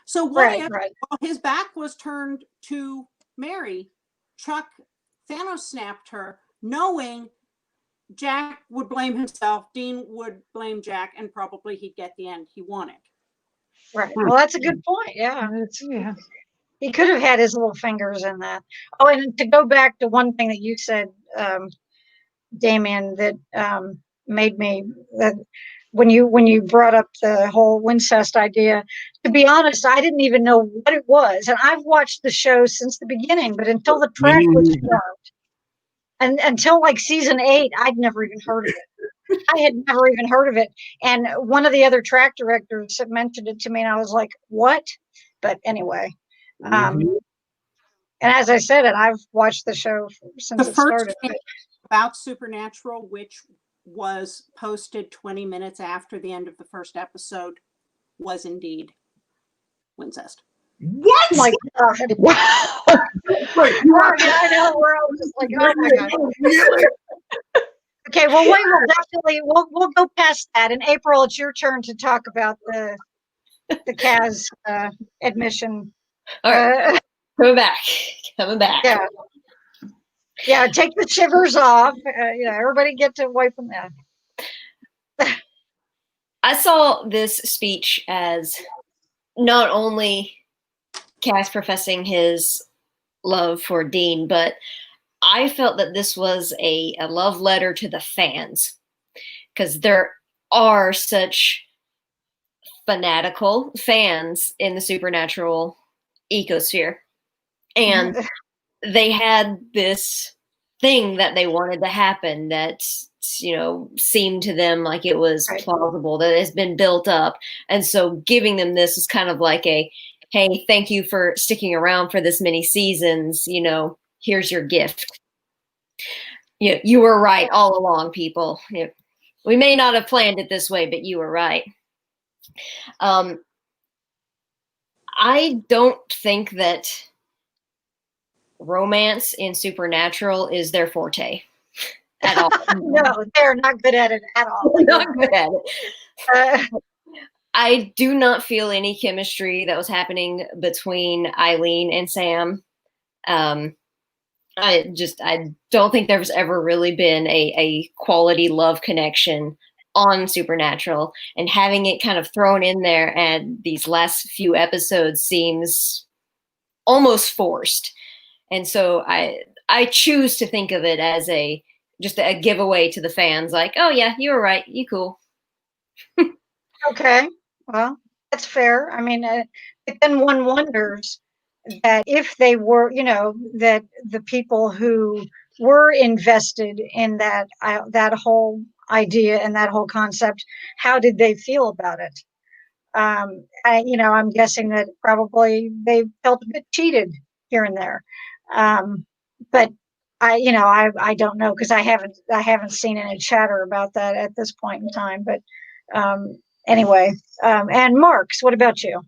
E: So what if while his back was turned to Mary, Chuck Thanos snapped her, knowing Jack would blame himself, Dean would blame Jack, and probably he'd get the end he wanted.
A: Right. Well, that's a good point. Yeah. He could have had his little fingers in that. Oh, and to go back to one thing that you said, Damien, that made me that when you brought up the whole Wincest idea, to be honest, I didn't even know what it was. And I've watched the show since the beginning, but until the track was formed, and until like season 8, I'd never even heard of it. I had never even heard of it. And one of the other track directors mentioned it to me, and I was like, what? But anyway. And as I said, I've watched the show since it started.
E: About Supernatural, which was posted 20 minutes after the end of the first episode, was indeed Wincest.
F: What?
A: Oh my God.
F: Wow.
A: I know, we're all just like, oh my God. Okay, well, we'll go past that. In April, it's your turn to talk about the Kaz admission.
B: All right, coming back.
A: Yeah. Yeah, take the shivers off. Everybody get to wiping that.
B: I saw this speech as not only Cass professing his love for Dean, but I felt that this was a love letter to the fans, because there are such fanatical fans in the Supernatural ecosphere. And they had this thing that they wanted to happen that, seemed to them like it was plausible, that has been built up. And so giving them this is kind of like a, hey, thank you for sticking around for this many seasons. Here's your gift. You were right all along, people. We may not have planned it this way, but you were right. I don't think that romance in Supernatural is their forte at all.
A: No, they're not good at it at all.
B: They're not good at it. I do not feel any chemistry that was happening between Eileen and Sam. I don't think there's ever really been a quality love connection on Supernatural, and having it kind of thrown in there and these last few episodes seems almost forced. And so I choose to think of it as just a giveaway to the fans, like, oh yeah, you were right, you cool.
A: Okay, well, that's fair. I mean, but then one wonders that if they were, that the people who were invested in that whole idea and that whole concept, how did they feel about it? I'm guessing that probably they felt a bit cheated here and there. But I don't know, because I haven't seen any chatter about that at this point in time. But anyway, and Marks, what about you?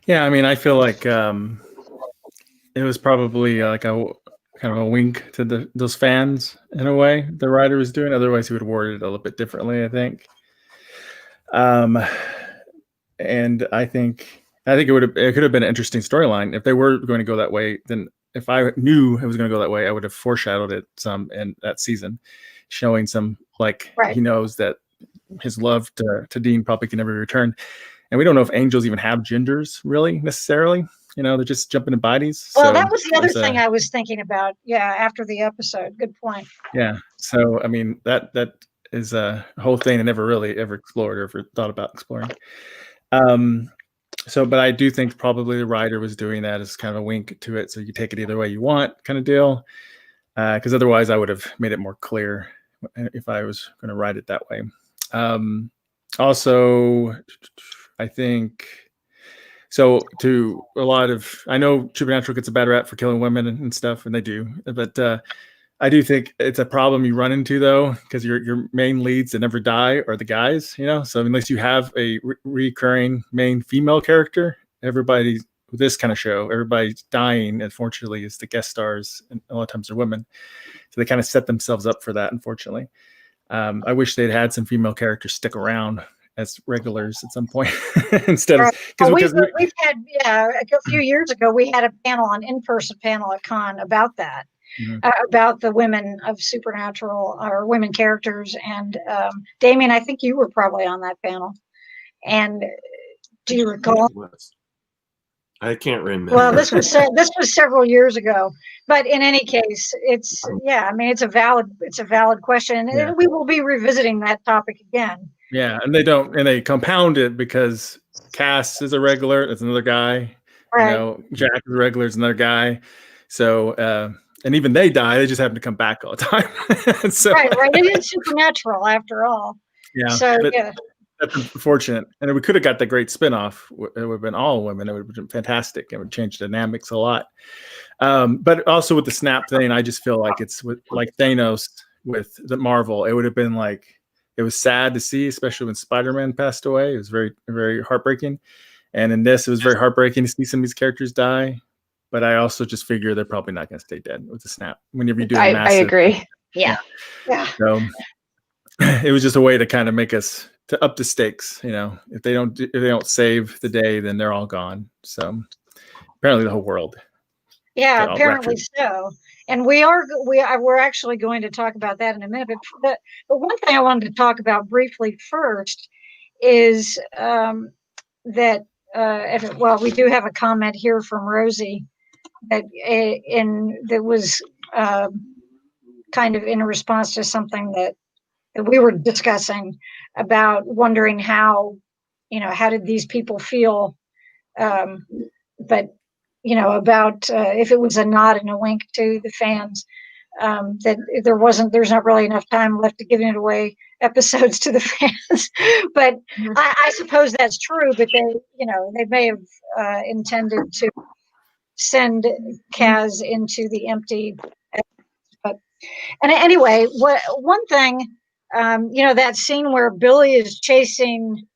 C: Yeah, I mean, I feel like it was probably like a kind of a wink to those fans in a way the writer was doing. Otherwise, he would have worded it a little bit differently, I think. And I think it could have been an interesting storyline if they were going to go that way. Then, if I knew it was going to go that way, I would have foreshadowed it some in that season, showing some he knows that his love to Dean probably can never be returned. And we don't know if angels even have genders, really, necessarily. They're just jumping in bodies.
A: Well, that was the other thing I was thinking about. Yeah, after the episode. Good point.
C: Yeah. So, I mean, that is a whole thing I never really ever explored or ever thought about exploring. But I do think probably the writer was doing that as kind of a wink to it, so you take it either way you want, kind of deal. Because otherwise, I would have made it more clear if I was going to write it that way. Also, I think so. I know Supernatural gets a bad rap for killing women and stuff, and they do. But I do think it's a problem you run into, though, because your main leads that never die are the guys. So unless you have a recurring main female character, everybody's with this kind of show, everybody's dying. Unfortunately, is the guest stars, and a lot of times they're women, so they kind of set themselves up for that. Unfortunately, I wish they'd had some female characters stick around as regulars at some point instead of because
A: we've had a few years ago we had an in-person panel at Con about that. Mm-hmm. About the women of Supernatural or women characters, and Damien, I think you were probably on that panel. And do you recall?
F: I can't remember.
A: Well, this was several years ago, but in any case, it's a valid question, and we will be revisiting that topic again.
C: Yeah, and they compound it because Cass is a regular, it's another guy.
A: Right.
C: Jack is a regular, is another guy. So. And even they die, they just happen to come back all the time. So,
A: right. It is Supernatural after all.
C: Yeah.
A: So
C: that's unfortunate. And we could have got the great spinoff. It would have been all women. It would have been fantastic. It would change dynamics a lot. But also with the snap thing, I just feel like it's like Thanos with the Marvel. It would have been it was sad to see, especially when Spider-Man passed away. It was very, very heartbreaking. And in this, it was very heartbreaking to see some of these characters die. But I also just figure they're probably not going to stay dead with the snap. Whenever you do
D: I agree.
B: Yeah.
C: So it was just a way to kind of make us to up the stakes. You know, if they don't save the day, then they're all gone. So apparently the whole world.
A: Yeah,
C: Got
A: apparently
C: raptured.
A: so. And we're actually going to talk about that in a minute. But one thing I wanted to talk about briefly first is that we do have a comment here from Rosie that was kind of in response to something that we were discussing about wondering how did these people feel, but about if it was a nod and a wink to the fans, that there's not really enough time left to giving away episodes to the fans. But I suppose that's true, but they may have intended to send Kaz into the empty. But anyway, one thing, that scene where Billy is chasing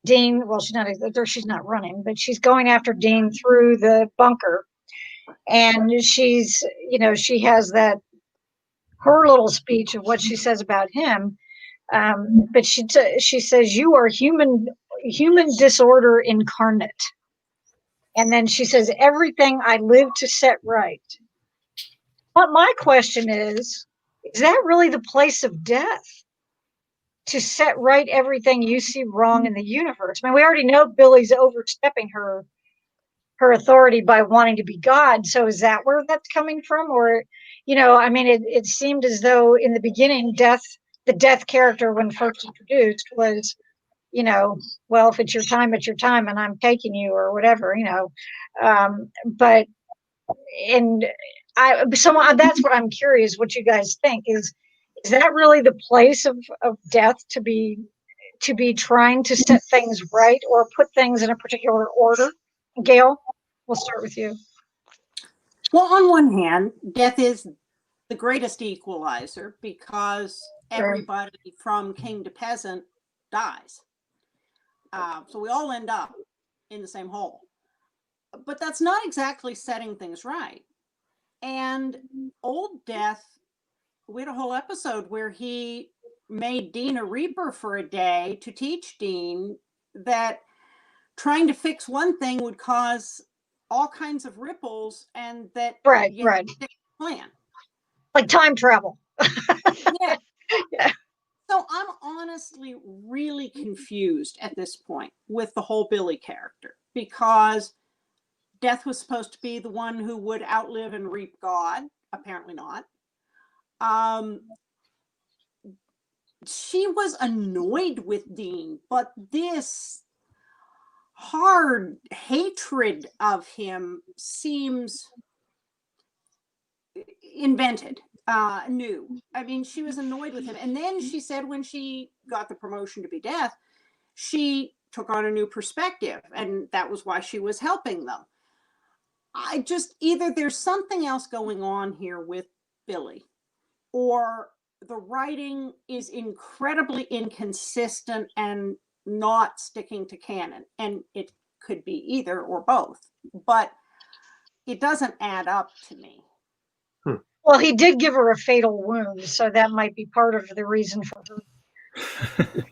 A: Dean. Well, she's not running, but she's going after Dean through the bunker, and she has her little speech of what she says about him. But she says, "You are human disorder incarnate." And then she says, "Everything I live to set right." But my question is that really the place of death? To set right everything you see wrong in the universe? I mean, we already know Billy's overstepping her authority by wanting to be God. So is that where that's coming from? Or, it seemed as though in the beginning, the death character, when first introduced, was, well, if it's your time, it's your time, and I'm taking you, or whatever, that's what I'm curious what you guys think is that really the place of death, to be trying to set things right or put things in a particular order? Gail, we'll start with you.
E: Well, on one hand, death is the greatest equalizer because everybody from king to peasant dies. So we all end up in the same hole. But that's not exactly setting things right. And old Death, we had a whole episode where he made Dean a Reaper for a day to teach Dean that trying to fix one thing would cause all kinds of ripples, and that
A: right.
E: Plan
A: like time travel.
E: Yeah.
A: Yeah.
E: So I'm honestly really confused at this point with the whole Billy character, because Death was supposed to be the one who would outlive and reap God. Apparently not. She was annoyed with Dean, but this hard hatred of him seems invented, new. I mean, she was annoyed with him. And then she said when she got the promotion to be Death, she took on a new perspective, and that was why she was helping them. Either there's something else going on here with Billy, or the writing is incredibly inconsistent and not sticking to canon. And it could be either or both, but it doesn't add up to me.
A: Well, he did give her a fatal wound, so that might be part of the reason for her,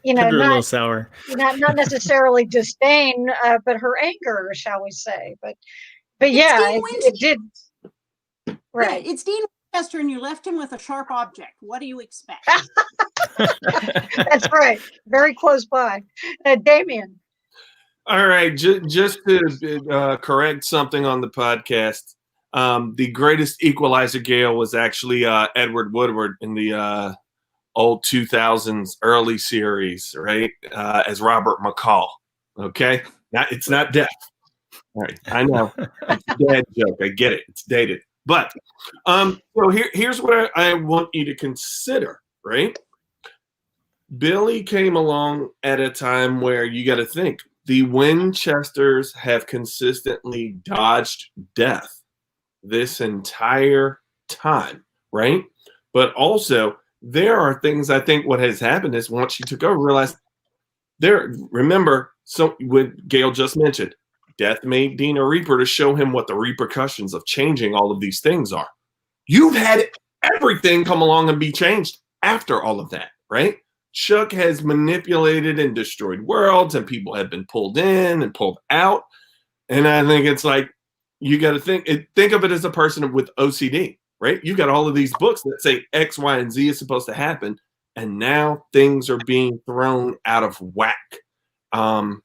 C: a little sour.
A: Not necessarily disdain, but her anger, shall we say. But yeah, it did. Right.
E: Yeah, it's Dean Winchester, and you left him with a sharp object. What do you expect?
A: That's right. Very close by. Damien.
F: All right. Just to correct something on the podcast, the greatest equalizer, Gail, was actually Edward Woodward in the old 2000s early series, right? As Robert McCall. Okay? It's not Death. All right. I know. It's a dad joke. I get it. It's dated. But so here's what I want you to consider, right? Billy came along at a time where you got to think the Winchesters have consistently dodged death this entire time, right? But also there are things, I think what has happened is once she took over, realized remember, so what Gail just mentioned, Death made Dean a Reaper to show him what the repercussions of changing all of these things are. You've had everything come along and be changed after all of that, right? Chuck has manipulated and destroyed worlds, and people have been pulled in and pulled out. And I think it's like, you got to think of it as a person with OCD, right? You got all of these books that say X, Y, and Z is supposed to happen, and now things are being thrown out of whack. And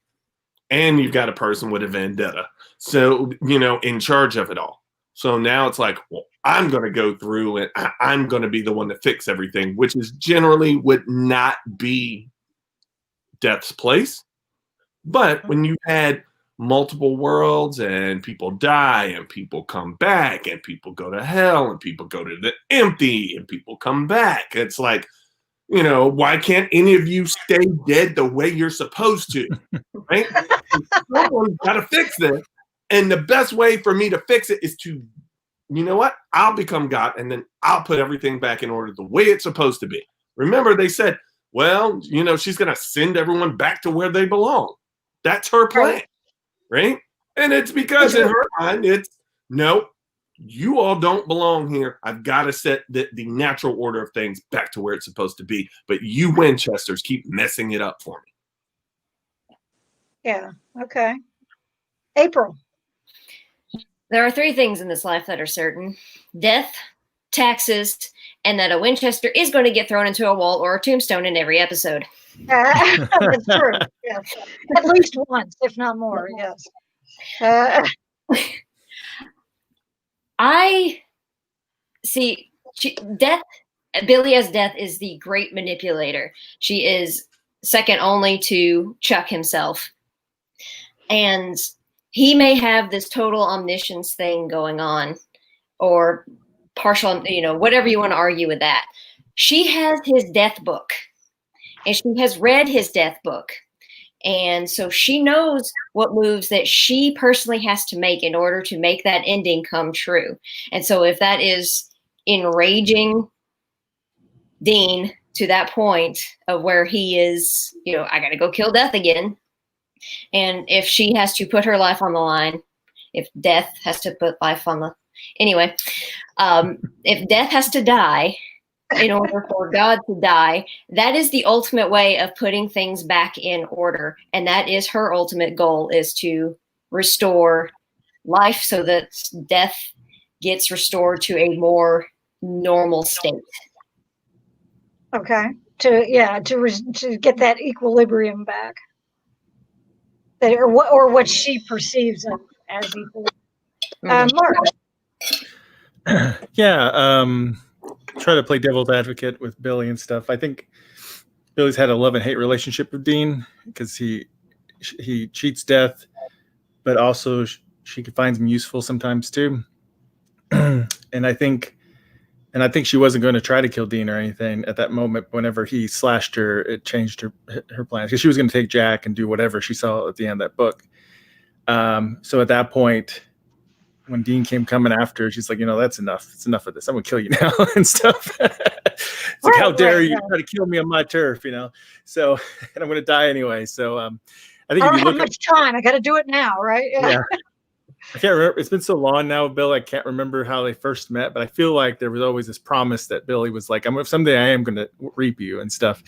F: you've got a person with a vendetta, so in charge of it all. So now it's like, well, I'm going to go through and I'm going to be the one to fix everything, which is generally would not be Death's place. But when you had multiple worlds and people die and people come back and people go to hell and people go to the empty and people come back, it's like, why can't any of you stay dead the way you're supposed to? Right? Someone's got to fix this. And the best way for me to fix it is to, I'll become God, and then I'll put everything back in order the way it's supposed to be. Remember, they said, well, she's going to send everyone back to where they belong. That's her plan. Right? And it's because in her mind, it's, no, you all don't belong here. I've got to set the natural order of things back to where it's supposed to be. But you Winchesters keep messing it up for me.
A: Yeah. Okay. April.
B: There are 3 things in this life that are certain: death, taxes, and that a Winchester is going to get thrown into a wall or a tombstone in every episode.
A: That's true. Yes. At least once, if not more. Yes.
B: I see. Billy as Death is the great manipulator. She is second only to Chuck himself, and he may have this total omniscience thing going on, or partial, whatever you want to argue with that. She has his death book, and she has read his death book. And so she knows what moves that she personally has to make in order to make that ending come true. And so if that is enraging Dean to that point of where he is, I got to go kill Death again. And if she has to put her life on the line, if Death has to put life on the, anyway, if Death has to die in order for God to die, that is the ultimate way of putting things back in order. And that is her ultimate goal, is to restore life so that Death gets restored to a more normal state.
A: Okay. To get that equilibrium back. Or what she perceives as equal. Mark.
C: Yeah, try to play devil's advocate with Billy and stuff. I think Billy's had a love and hate relationship with Dean because he cheats Death, but also she finds him useful sometimes too. And I think she wasn't going to try to kill Dean or anything at that moment. Whenever he slashed her, it changed her plans, because she was going to take Jack and do whatever she saw at the end of that book. So at that point, when Dean came coming after her, she's like, that's enough. It's enough of this. I'm going to kill you now and stuff. It's like, how dare you try to kill me on my turf, So, and I'm going to die anyway. So I think
A: I don't have much time. I got to do it now, right?
C: Yeah. I can't remember. It's been so long now, Bill. I can't remember how they first met, but I feel like there was always this promise that Billy was like, someday I am going to reap you and stuff.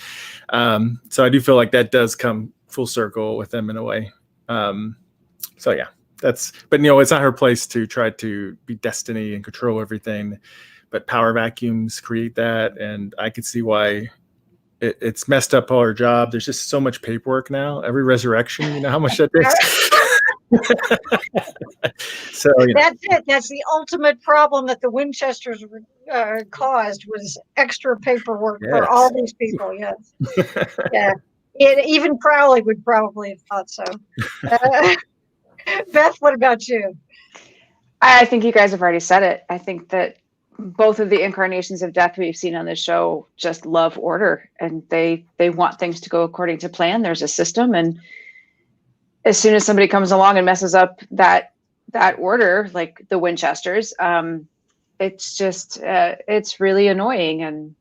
C: So I do feel like that does come full circle with them in a way. So yeah, but it's not her place to try to be destiny and control everything, but power vacuums create that. And I could see why it's messed up all her job. There's just so much paperwork now. Every resurrection, how much that takes. So
A: that's it. That's the ultimate problem that the Winchesters caused, was extra paperwork for all these people. Yes. Yeah. Even Crowley would probably have thought so. Beth, what about you?
D: I think you guys have already said it. I think that both of the incarnations of Death we've seen on this show just love order, and they want things to go according to plan. There's a system, and as soon as somebody comes along and messes up that order, like the Winchesters, it's just it's really annoying. And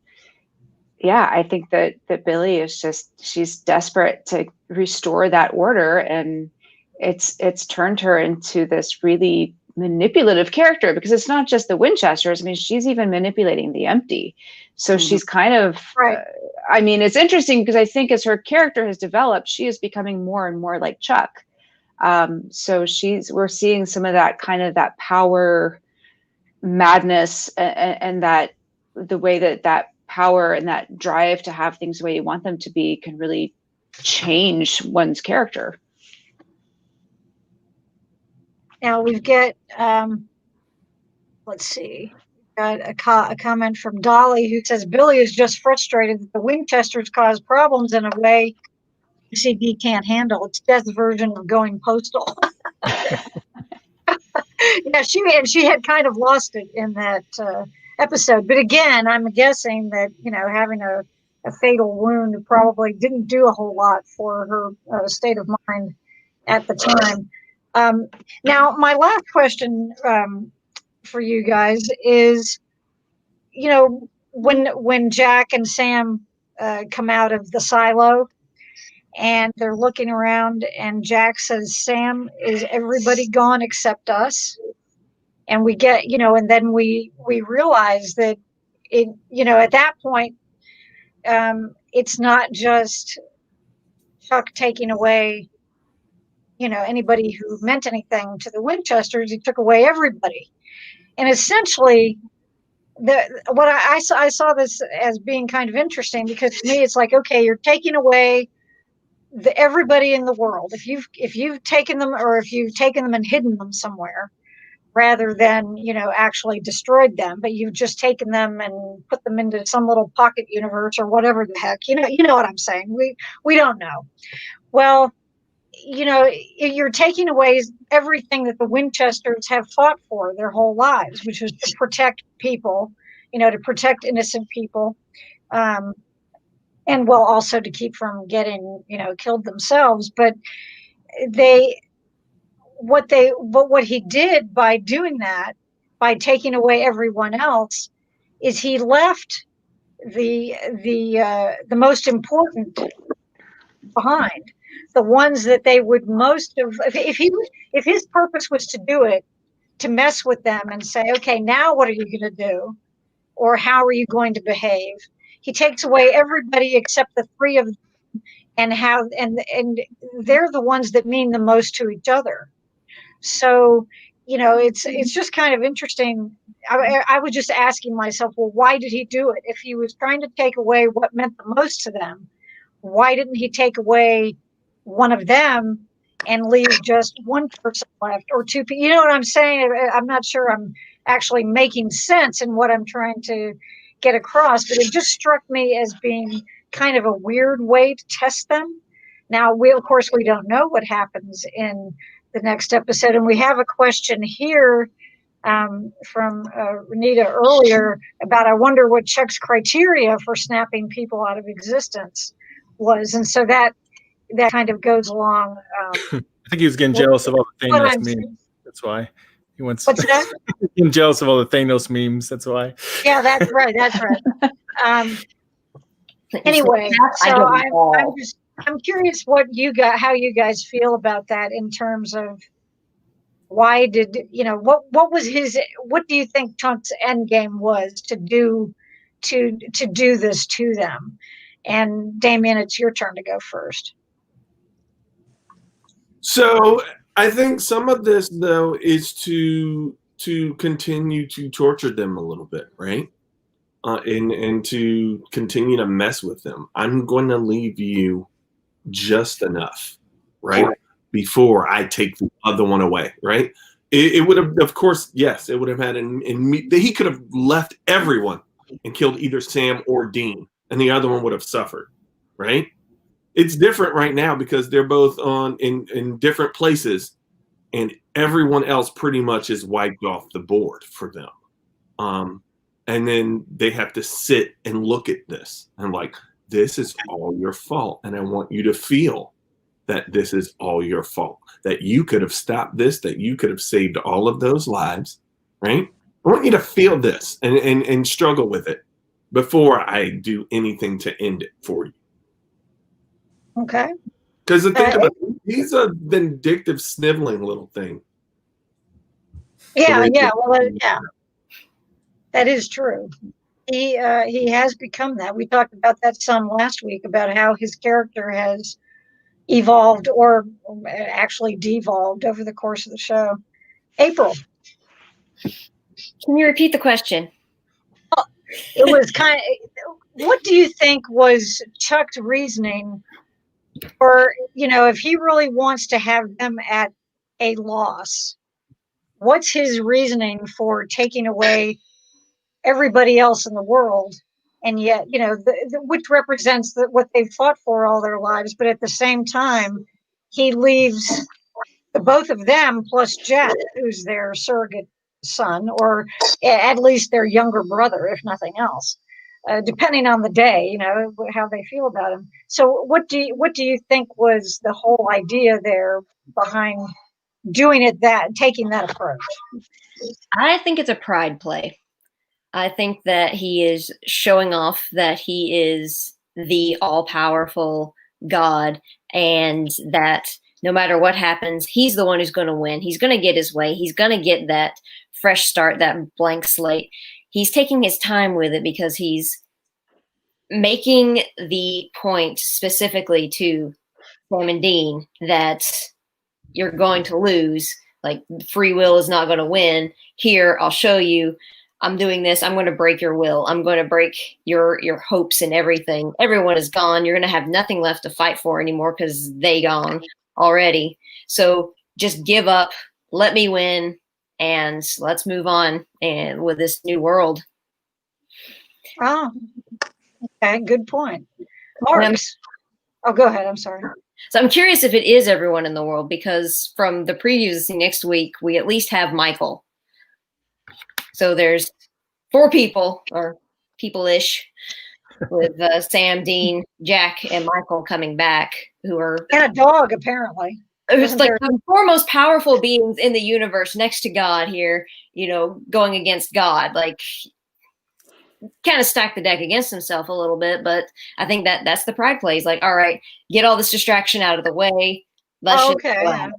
D: yeah, I think that Billy is she's desperate to restore that order, and it's turned her into this really manipulative character, because it's not just the Winchesters. I mean, she's even manipulating the Empty. So she's kind of,
A: Right.
D: I mean, it's interesting because I think as her character has developed, she is becoming more and more like Chuck. So we're seeing some of that kind of that power madness and that the way that power and that drive to have things the way you want them to be can really change one's character.
A: Now we've got, let's see, got a comment from Dolly who says Billy is just frustrated that the Winchesters cause problems in a way UCB can't handle. It's Death's version of going postal. Yeah, she had kind of lost it in that episode. But again, I'm guessing that, having a fatal wound probably didn't do a whole lot for her state of mind at the time. Now, my last question for you guys is, when Jack and Sam come out of the silo and they're looking around and Jack says, Sam, is everybody gone except us? And we get, and then we realize that at that point, it's not just Chuck taking away anybody who meant anything to the Winchesters. He took away everybody. And essentially, I saw this as being kind of interesting, because to me, it's like, okay, you're taking away everybody in the world. If you've taken them, or if you've taken them and hidden them somewhere, rather than, actually destroyed them, but you've just taken them and put them into some little pocket universe or whatever the heck, you know what I'm saying? We don't know. Well, you're taking away everything that the Winchesters have fought for their whole lives, which was to protect people, to protect innocent people, and also to keep from getting, killed themselves. But what he did by doing that, by taking away everyone else, is he left the most important behind. The ones that they would most have, if his purpose was to do it, to mess with them and say, okay, now what are you going to do? Or how are you going to behave? He takes away everybody except the three of them, and they're the ones that mean the most to each other. So, it's just kind of interesting. I was just asking myself, well, why did he do it? If he was trying to take away what meant the most to them, why didn't he take away one of them and leave just one person left, or two people? You know what I'm saying? I'm not sure I'm actually making sense in what I'm trying to get across, but it just struck me as being kind of a weird way to test them. Now, of course, we don't know what happens in the next episode. And we have a question here from Renita earlier about, I wonder what Chuck's criteria for snapping people out of existence was. And so that kind of goes along.
C: I think he was getting jealous of all the Thanos memes. That's why he wants.
A: What's that?
C: Getting jealous of all the Thanos memes. That's why.
A: Yeah, that's right. Anyway, so I'm curious how you guys feel about that, in terms of why did, what was what do you think Chuck's end game was to do this to them? And Damien, it's your turn to go first.
F: So I think some of this, though, is to continue to torture them a little bit, right? And to continue to mess with them. I'm going to leave you just enough, right? Before I take the other one away, right? It would have, of course, yes, it would have had he could have left everyone and killed either Sam or Dean, and the other one would have suffered, right? It's different right now because they're both in different places, and everyone else pretty much is wiped off the board for them. And then they have to sit and look at this and like, this is all your fault. And I want you to feel that this is all your fault, that you could have stopped this, that you could have saved all of those lives, right? I want you to feel this and struggle with it before I do anything to end it for you.
A: Okay.
F: Because the thing about he's a vindictive, sniveling little thing.
A: Yeah,
F: way
A: yeah.
F: that-
A: Well, yeah, that is true. He has become that. We talked about that some last week about how his character has evolved or actually devolved over the course of the show. April,
B: Can you repeat the question?
A: it was kind of, what do you think was Chuck's reasoning, or, if he really wants to have them at a loss, what's his reasoning for taking away everybody else in the world? And yet, which represents what they've fought for all their lives, but at the same time, he leaves the both of them plus Jack, who's their surrogate son, or at least their younger brother, if nothing else, depending on the day, how they feel about him. So, what do you think was the whole idea there behind doing it, taking that approach?
B: I think it's a pride play. I think that he is showing off that he is the all-powerful God, and that no matter what happens, he's the one who's going to win. He's going to get his way. He's going to get that fresh start, that blank slate. He's taking his time with it because he's making the point specifically to Sam and Dean that you're going to lose. Like, free will is not going to win. Here, I'll show you. I'm doing this. I'm going to break your will. I'm going to break your hopes and everything. Everyone is gone. You're going to have nothing left to fight for anymore because they gone already. So just give up. Let me win, and let's move on and with this new world.
A: Oh, okay, good point. Marks. Oh, go ahead. I'm sorry.
B: So I'm curious if it is everyone in the world, because from the previews next week, we at least have Michael. So there's 4 people, or people-ish, with Sam, Dean, Jack, and Michael coming back, who are...
A: And a dog, apparently.
B: It's like the 4 most powerful beings in the universe next to God here, going against God. Like, kind of stack the deck against himself a little bit, but I think that's the pride play. He's like, all right, get all this distraction out of the way.
A: Okay.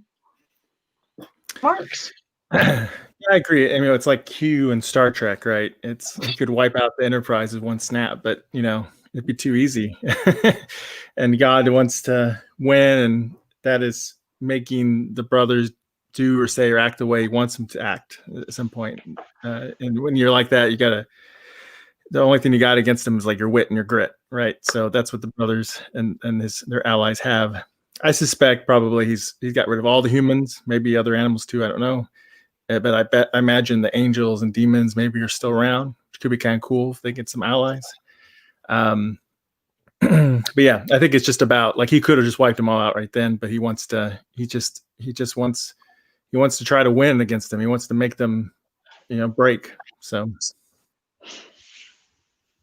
A: Marks.
C: Yeah, I agree. I mean, it's like Q and Star Trek, right? You could wipe out the Enterprise with one snap, but it'd be too easy. And God wants to win, and that is making the brothers do or say or act the way he wants them to act at some point. And when you're like that, the only thing you got against them is like your wit and your grit, right? So that's what the brothers and their allies have. I suspect probably he's got rid of all the humans, maybe other animals too. I don't know. But I imagine the angels and demons maybe are still around, which could be kind of cool if they get some allies. But yeah, I think it's just about, like, he could have just wiped them all out right then, but he wants to try to win against them. He wants to make them, break. So.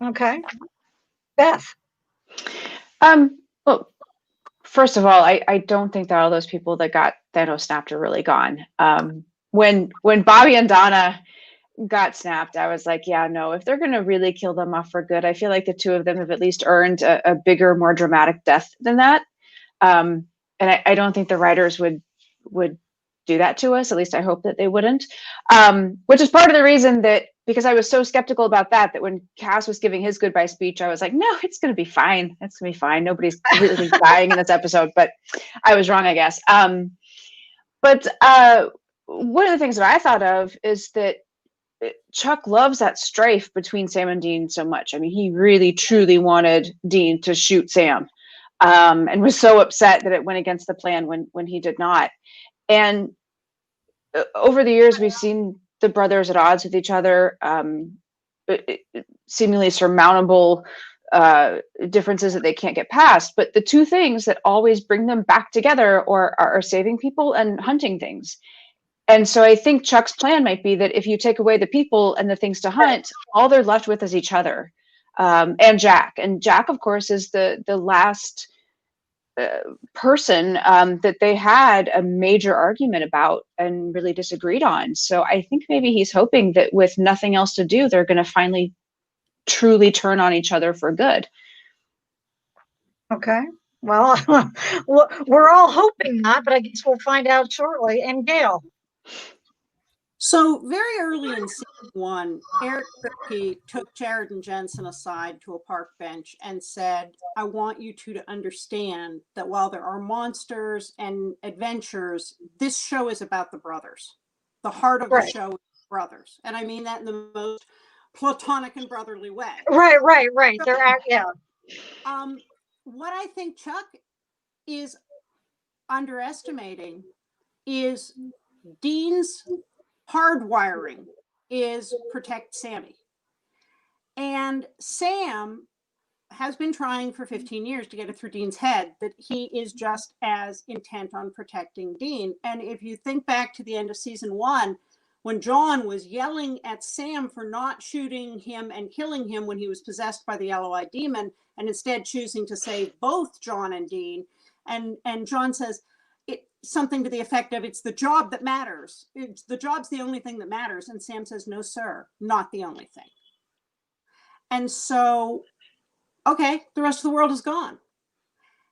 A: Okay. Beth.
D: Well, first of all, I don't think that all those people that got Thanos snapped are really gone. When Bobby and Donna got snapped, I was like, yeah, no, if they're going to really kill them off for good, I feel like the 2 of them have at least earned a bigger, more dramatic death than that. And I don't think the writers would do that to us. At least I hope that they wouldn't. Which is part of the reason that, because I was so skeptical about that when Cass was giving his goodbye speech, I was like, no, it's going to be fine. It's going to be fine. Nobody's really dying in this episode, but I was wrong, I guess. But one of the things that I thought of is that Chuck loves that strife between Sam and Dean so much. I mean, he really, truly wanted Dean to shoot Sam, and was so upset that it went against the plan when he did not. And over the years, we've seen the brothers at odds with each other, seemingly surmountable differences that they can't get past. But the 2 things that always bring them back together are saving people and hunting things. And so I think Chuck's plan might be that if you take away the people and the things to hunt, all they're left with is each other, and Jack. And Jack, of course, is the last person that they had a major argument about and really disagreed on. So I think maybe he's hoping that with nothing else to do, they're going to finally truly turn on each other for good.
A: Okay. Well, we're all hoping not, but I guess we'll find out shortly. And Gail.
E: So very early in season 1, Eric Kripke took Jared and Jensen aside to a park bench and said, I want you two to understand that while there are monsters and adventures, this show is about the brothers. The heart of the show is brothers. And I mean that in the most platonic and brotherly way.
A: Right. They're yeah.
E: What I think Chuck is underestimating is Dean's hardwiring is protect Sammy. And Sam has been trying for 15 years to get it through Dean's head that he is just as intent on protecting Dean. And if you think back to the end of season 1, when John was yelling at Sam for not shooting him and killing him when he was possessed by the LOI demon, and instead choosing to save both John and Dean, and John says, something to the effect of, it's the job that matters. The job's the only thing that matters. And Sam says, no, sir, not the only thing. And so, okay, the rest of the world is gone.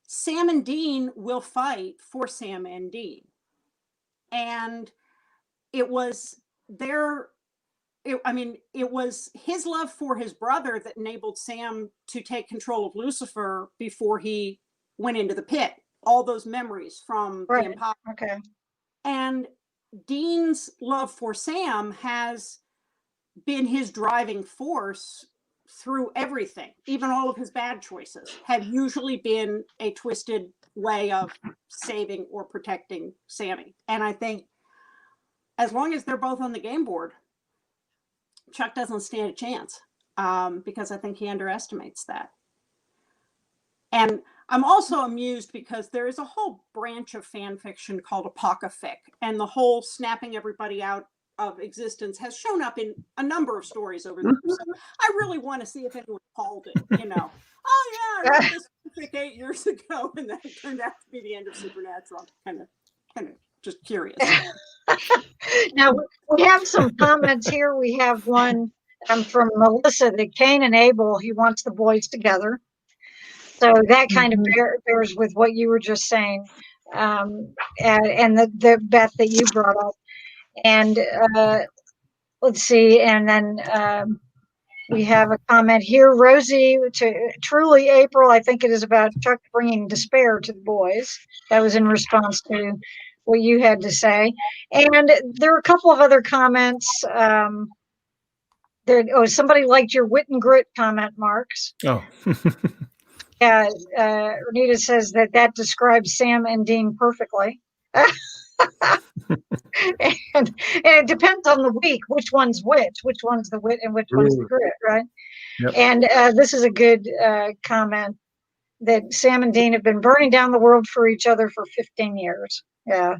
E: Sam and Dean will fight for Sam and Dean. And it was it was his love for his brother that enabled Sam to take control of Lucifer before he went into the pit. All those memories from the imposter.
A: Okay.
E: And Dean's love for Sam has been his driving force through everything. Even all of his bad choices have usually been a twisted way of saving or protecting Sammy. And I think as long as they're both on the game board, Chuck doesn't stand a chance, because I think he underestimates that. And I'm also amused because there is a whole branch of fan fiction called apocafic, and the whole snapping everybody out of existence has shown up in a number of stories over the years. So I really want to see if anyone called it, oh yeah, I read this fic 8 years ago, and that turned out to be the end of Supernatural. Kind of just curious.
A: Now we have some comments here. We have one from Melissa that Cain and Abel, he wants the boys together. So that kind of bears with what you were just saying, and the Beth that you brought up. And let's see, and then we have a comment here, Rosie, truly April, I think it is about Chuck bringing despair to the boys. That was in response to what you had to say. And there are a couple of other comments. Somebody liked your wit and grit comment, Marks.
C: Oh.
A: Yeah, Renita says that describes Sam and Dean perfectly. and it depends on the week, which one's which one's the wit and which one's the grit, right?
C: Yep.
A: And this is a good comment, that Sam and Dean have been burning down the world for each other for 15 years. Yeah.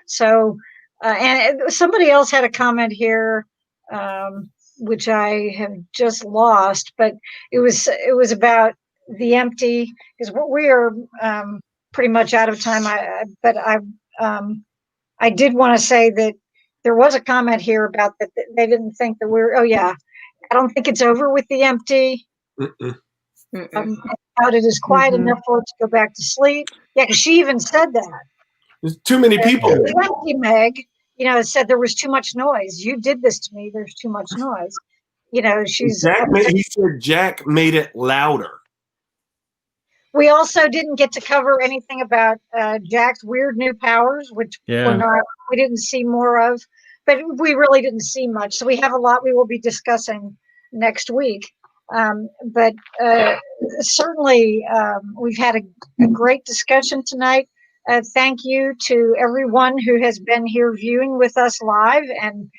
A: So, and somebody else had a comment here, which I have just lost, but it was about the empty, because we are pretty much out of time. But I did want to say that there was a comment here about that they didn't think that I don't think it's over with the empty. Out it is quiet enough for it to go back to sleep. Yeah, because she even said that.
F: There's too many people.
A: The empty Meg, said there was too much noise. You did this to me. There's too much noise. He
F: said Jack made it louder.
A: We also didn't get to cover anything about Jack's weird new powers, which we didn't see more of, but we really didn't see much. So we have a lot we will be discussing next week. But certainly we've had a great discussion tonight. Thank you to everyone who has been here viewing with us live and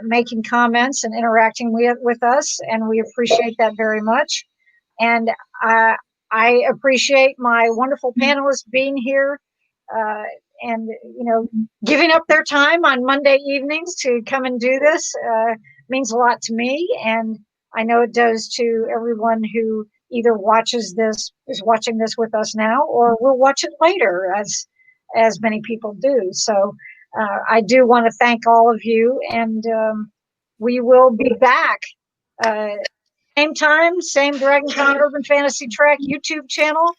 A: making comments and interacting with us. And we appreciate that very much. And I appreciate my wonderful panelists being here and, giving up their time on Monday evenings to come and do this means a lot to me. And I know it does to everyone who either is watching this with us now, or will watch it later, as many people do. So I do want to thank all of you, and we will be back same time, same DragonCon Urban Fantasy Track YouTube channel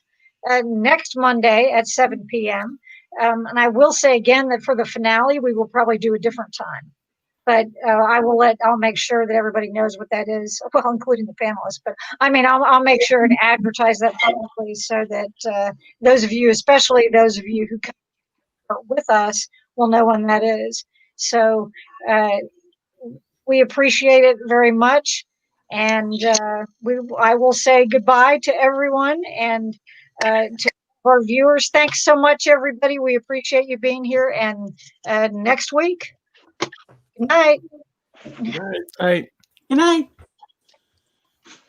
A: next Monday at 7 p.m. And I will say again that for the finale, we will probably do a different time. but I'll make sure that everybody knows what that is, well, including the panelists. But I mean, I'll make sure and advertise that publicly so that those of you, especially those of you who come with us, will know when that is. So we appreciate it very much, and I will say goodbye to everyone, and to our viewers. Thanks so much, everybody. We appreciate you being here, and next week. Good night.
C: All right.
E: Good night.